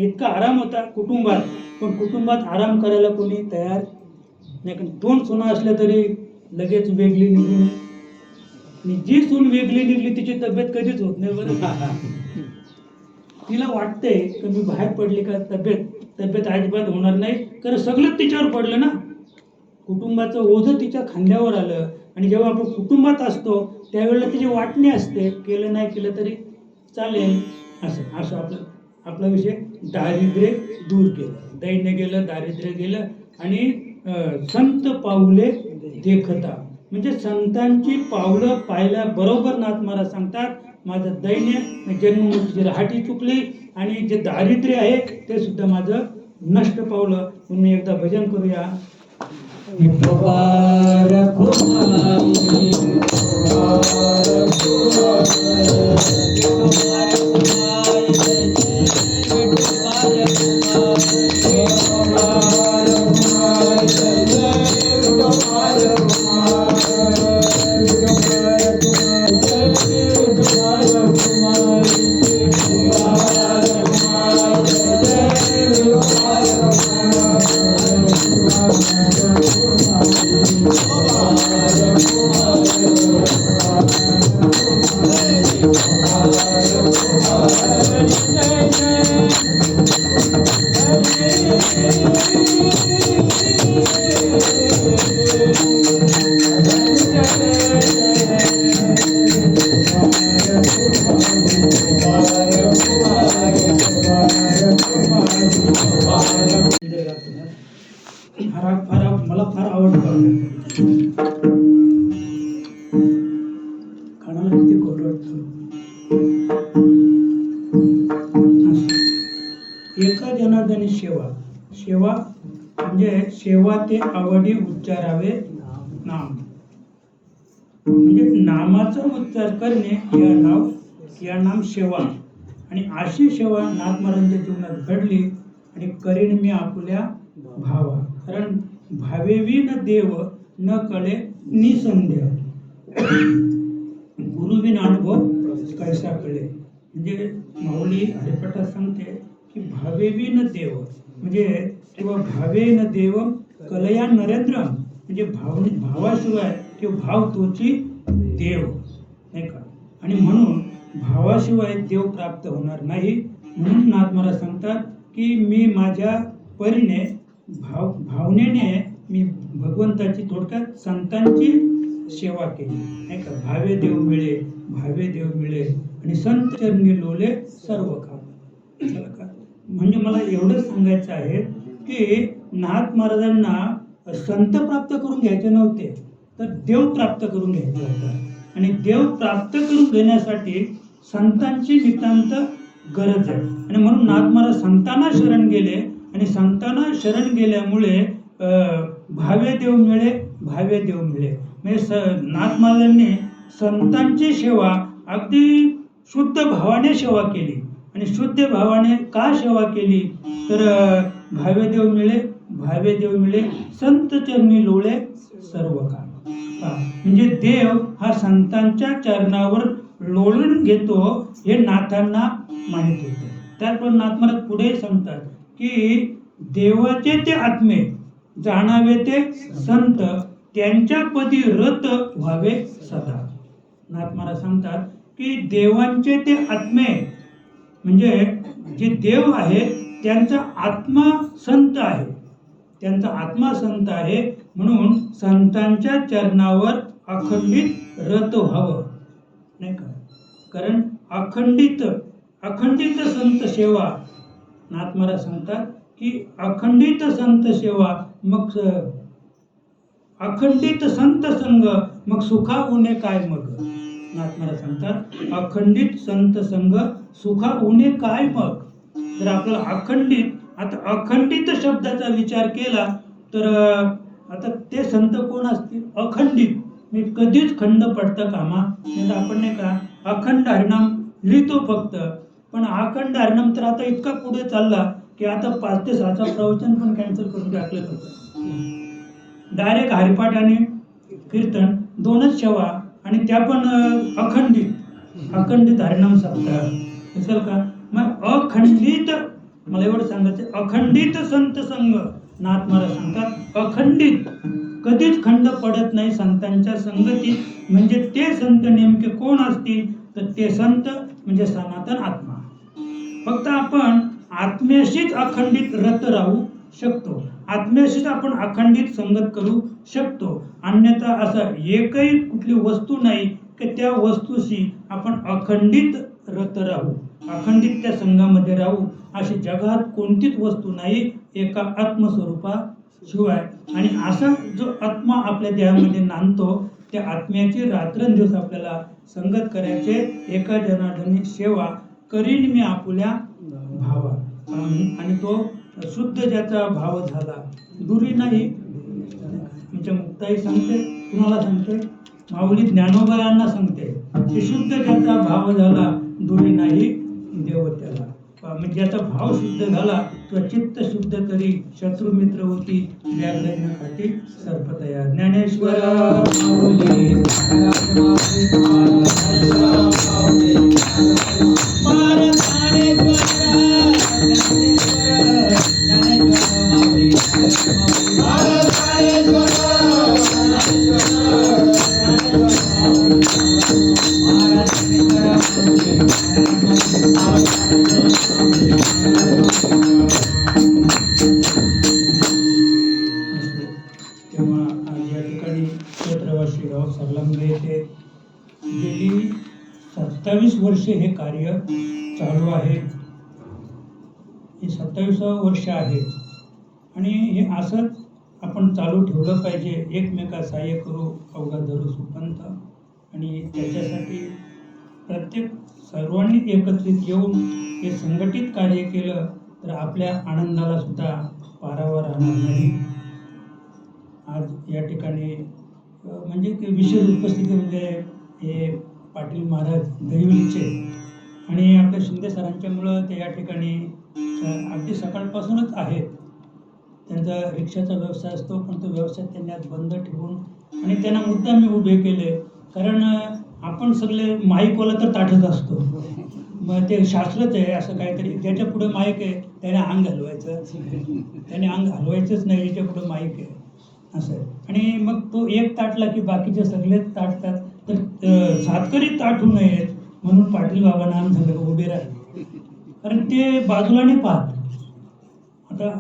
इतका आराम होता कुटुंबात. पण कुटुंबात आराम करायला कोणी तयार नाही. 2 सुना असल्या तरी लगेच वेगळी निघून. आणि जी सून वेगळी निघली तिची तब्येत कधीच होत नाही बरं. तिला वाटते की मी बाहेर पडली का तब्येत अजिबात होणार नाही. कारण सगळं तिच्यावर पडलं ना. कुटुंबाचं ओझं तिच्या खांद्यावर आलं. आणि जेव्हा आपण कुटुंबात असतो त्यावेळेला तिची वाटणी असते. केलं नाही केलं तरी चालेल असं आपला विषय. दारिद्र्य दूर केलं. दैन्य गेलं, दारिद्र्य गेलं. आणि संत पाऊले देखता म्हणजे संतांची पावलं पाहिल्या बरोबर नाथ महाराज सांगतात माझं दैन्य जन्ममृत्यूची रहाटी चुकली आणि जे दारिद्र्य आहे ते सुद्धा माझं नष्ट पावलं. म्हणून एकदा भजन करूया. मला फार आवडतं. खाण्याला किती गोड वाटतं. एका जनार्दनी सेवा म्हणजे सेवा ते आवडी उच्चारावे नाम, म्हणजे नामाचा उच्चार करणे या नाम सेवा. आणि अशी सेवा नाथ महाराजांच्या जीवनात घडली. आणि करीन मी आपुल्या भावा, कारण भावेवी न देव न कळे निसंदेह, गुरुविन अनुभव कैसा कळे. म्हणजे माऊली हरिपाठात सांगते की भावेवी न देव, म्हणजे किंवा भावे न देव कलया नरेंद्र, म्हणजे भावाशिवाय किंवा भाव तोची देव, नाही का. आणि म्हणून भावाशिवाय देव प्राप्त होणार नाही. म्हणून नाथ महाराज सांगतात की मी माझ्या परीने भावनेने मी भगवंताची, थोडक्यात संतांची सेवा केली, नाही का. भावे देव मिळे, भावे देव मिळे आणि संत चरणी लोले सर्व काम. का म्हणजे मला एवढंच सांगायचं आहे की नाथ महाराजांना संत प्राप्त करून घ्यायचे नव्हते, तर देव प्राप्त करून घ्यायचा होता. आणि देव प्राप्त करून घेण्यासाठी संतांची नितांत गरज आहे. आणि म्हणून नाथ महाराज संतांना शरण गेले. आणि संतांना शरण गेल्यामुळे भावे देव मिळे, भावे देव मिळे. म्हणजे नाथ महाराजांनी संतांची सेवा अगदी शुद्ध भावाने सेवा केली. आणि शुद्ध भावाने का सेवा केली, तर भावे देव मिळे, भावे देव मिळे, संत चरणी लोळे सर्व काम. म्हणजे देव हा संतांच्या चरणावर लोळून घेतो हे नाथांना माहित होते. त्याचप्रमाणे नाथ महाराज पुढे सांगतात की देवाचे ते आत्मे जाणावे ते संत, त्यांच्या पदी रत व्हावे सदा. नाथ महाराज सांगतात की देवांचे ते आत्मे, म्हणजे जे देव आहे त्यांचा आत्मा संत आहे, त्यांचा आत्मा संत आहे. म्हणून संतांच्या चरणावर अखंडित रत व्हावं, नाही का. कारण अखंडित संत सेवा, नाथ महाराज सांगतात की अखंडित संत सेवा, मग अखंडित संत संग, मग सुखा उणे काय मग. नाथ महाराज सांगतात अखंडित संत संग, सुखा उणे काय मग. जर आपल्याला आता अखंडित शब्दाचा विचार केला तर आता ते संत कोण असतील, अखंडित. मी कधीच खंड पडतं कामा. आपण नाही का अखंड हरिनाम लिहितो फक्त, पण अखंड हरिनाम तर आता इतका पुढे चालला की आता 5 ते 6चा प्रवचन पण कॅन्सल करून टाकलं होतं. डायरेक्ट हरिपाठ आणि कीर्तन 2च सेवा, आणि त्या पण अखंडित हरिनाम सप्ताह असेल का. मग अखंडित, मला एवढं सांगायचं, अखंडित संत संग. नाथ महाराज सांगतात अखंडित, कधीच खंड पडत नाही संतांच्या संगतीत. म्हणजे ते संत नेमके कोण असतील, तर ते संत म्हणजे सनातन आत्मा. फक्त आपण आत्म्याशीच अखंडित रत राहू शकतो, आत्म्याशीच आपण अखंडित संगत करू शकतो. अन्यथा असं एकही कुठली वस्तू नाही की त्या वस्तूशी आपण अखंडित रत राहू, अखंडित त्या संघामध्ये राहू. अशी जगात कोणतीच वस्तू नाही एका आत्मस्वरूपा शिवाय. आणि असा जो आत्मा आपल्या देहामध्ये नांदतो, त्या आत्म्याची रात्रंदिवस आपल्याला संगत करायचे. एका जनार्दनी सेवा करीन मी आपुल्या भावा. आणि तो शुद्ध ज्याचा भाव झाला, दुरी नाही. आमच्या मुक्ताई सांगते, तुम्हाला सांगते, माऊली ज्ञानोबा सांगते की शुद्ध ज्याचा भाव झाला, दुरी नाही देव त्याला. म्हणजे ज्याचा भाव शुद्ध झाला तो चित्त शुद्ध करी, शत्रू मित्र होती व्याघ्र न खाती सर्प तयार. ज्ञानेश्वर तेव्हा आज या ठिकाणी क्षेत्रवासी गाव सरलंबे येथे गेली 27 वर्षे हे कार्य चालू आहे. हे 27वे वर्ष आहे. आणि हे असंच आपण चालू ठेवलं पाहिजे. एकमेका सहाय्य करू, अवघा धरू सुपंथ. आणि त्याच्यासाठी प्रत्येक सर्वांनी एकत्रित येऊन हे संघटित कार्य केलं तर आपल्या आनंदाला सुद्धा पारावर राहणार नाही. आज या ठिकाणी म्हणजे की विशेष उपस्थिती म्हणजे हे पाटील महाराज दहिवलीचे आणि आपल्या शिंदे सरांच्यामुळं ते या ठिकाणी अगदी सकाळपासूनच आहेत. त्यांचा रिक्षाचा व्यवसाय असतो, पण तो व्यवसाय त्यांनी आज बंद ठेवून आणि त्यांना मुद्दाम मी उभे केले, कारण आपण सगळे माईकवाला तर ताठत असतो. मग ते शास्त्रच आहे असं काहीतरी, ज्याच्या पुढे माईक आहे त्याने अंग हलवायचं, त्याने अंग हलवायचंच नाही ज्याच्या पुढे माईक आहे असं आहे. आणि मग तो एक ताटला की बाकीचे सगळेच ताटतात, तर सातकरी ताटू नयेत म्हणून पाटील बाबांना आम झालं उभे राहिले, कारण ते बाजूला नाही पाहत. आता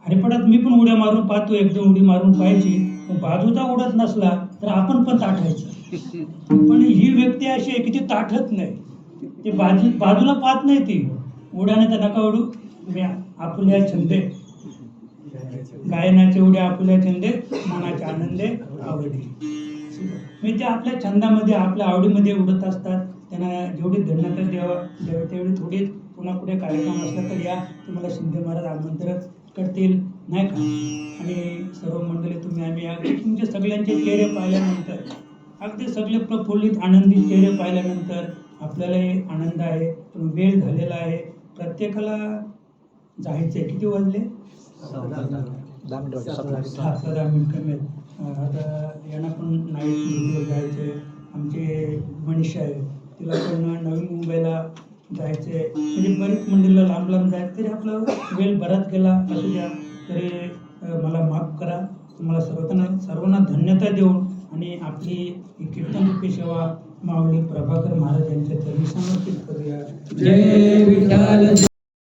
हरिपाठात मी पण उड्या मारून पाहतो, एक दोन उडी मारून पाहायची, बाजूचा उडत नसला तर आपण पण ताठायचं. पण ही व्यक्ती अशी आहे की ती ताठत नाही, ते बाजूला पाहत नाही. ती उड्याने तर नका उडू, मी आपल्या छंदे गायनाचे उड्या आपल्या छंदे मनाचे आनंदे आवडी. मी ते आपल्या छंदामध्ये आपल्या आवडीमध्ये उडत असतात. त्यांना जेवढी धन्यता द्यावी तेवढी थोडी. पुन्हा कुठे कार्यक्रम असला तर या, तुम्हाला शिंदे महाराज आमंत्रण करतील नाही का. आणि सर्व मंडळी तुम्ही आम्ही अगदी तुमचे सगळ्यांचे चेहरे पाहिल्यानंतर, अगदी सगळे प्रफुल्लित आनंदी चेहरे पाहिल्यानंतर आपल्यालाही आनंद आहे. पण वेळ झालेला आहे, प्रत्येकाला जायचं आहे. किती वाजले? 10 मिनिट कमी आहेत. आता यांना पण नाईट ड्युटीवर जायचं आहे. आमचे मनीषा आहे, तिला पण नवी मुंबईला जायचं आहे. म्हणजे बरीच मंडळीला लांब लांब जायचं, तरी आपला वेळ बराच गेला असू द्या, तरी मला माफ करा. तुम्हाला सर्वांना धन्यता देऊन आणि आपली ही कीर्तनरूपी सेवा माऊली प्रभाकर महाराज यांच्या चरणी समर्पित करूया. जय विठ्ठल.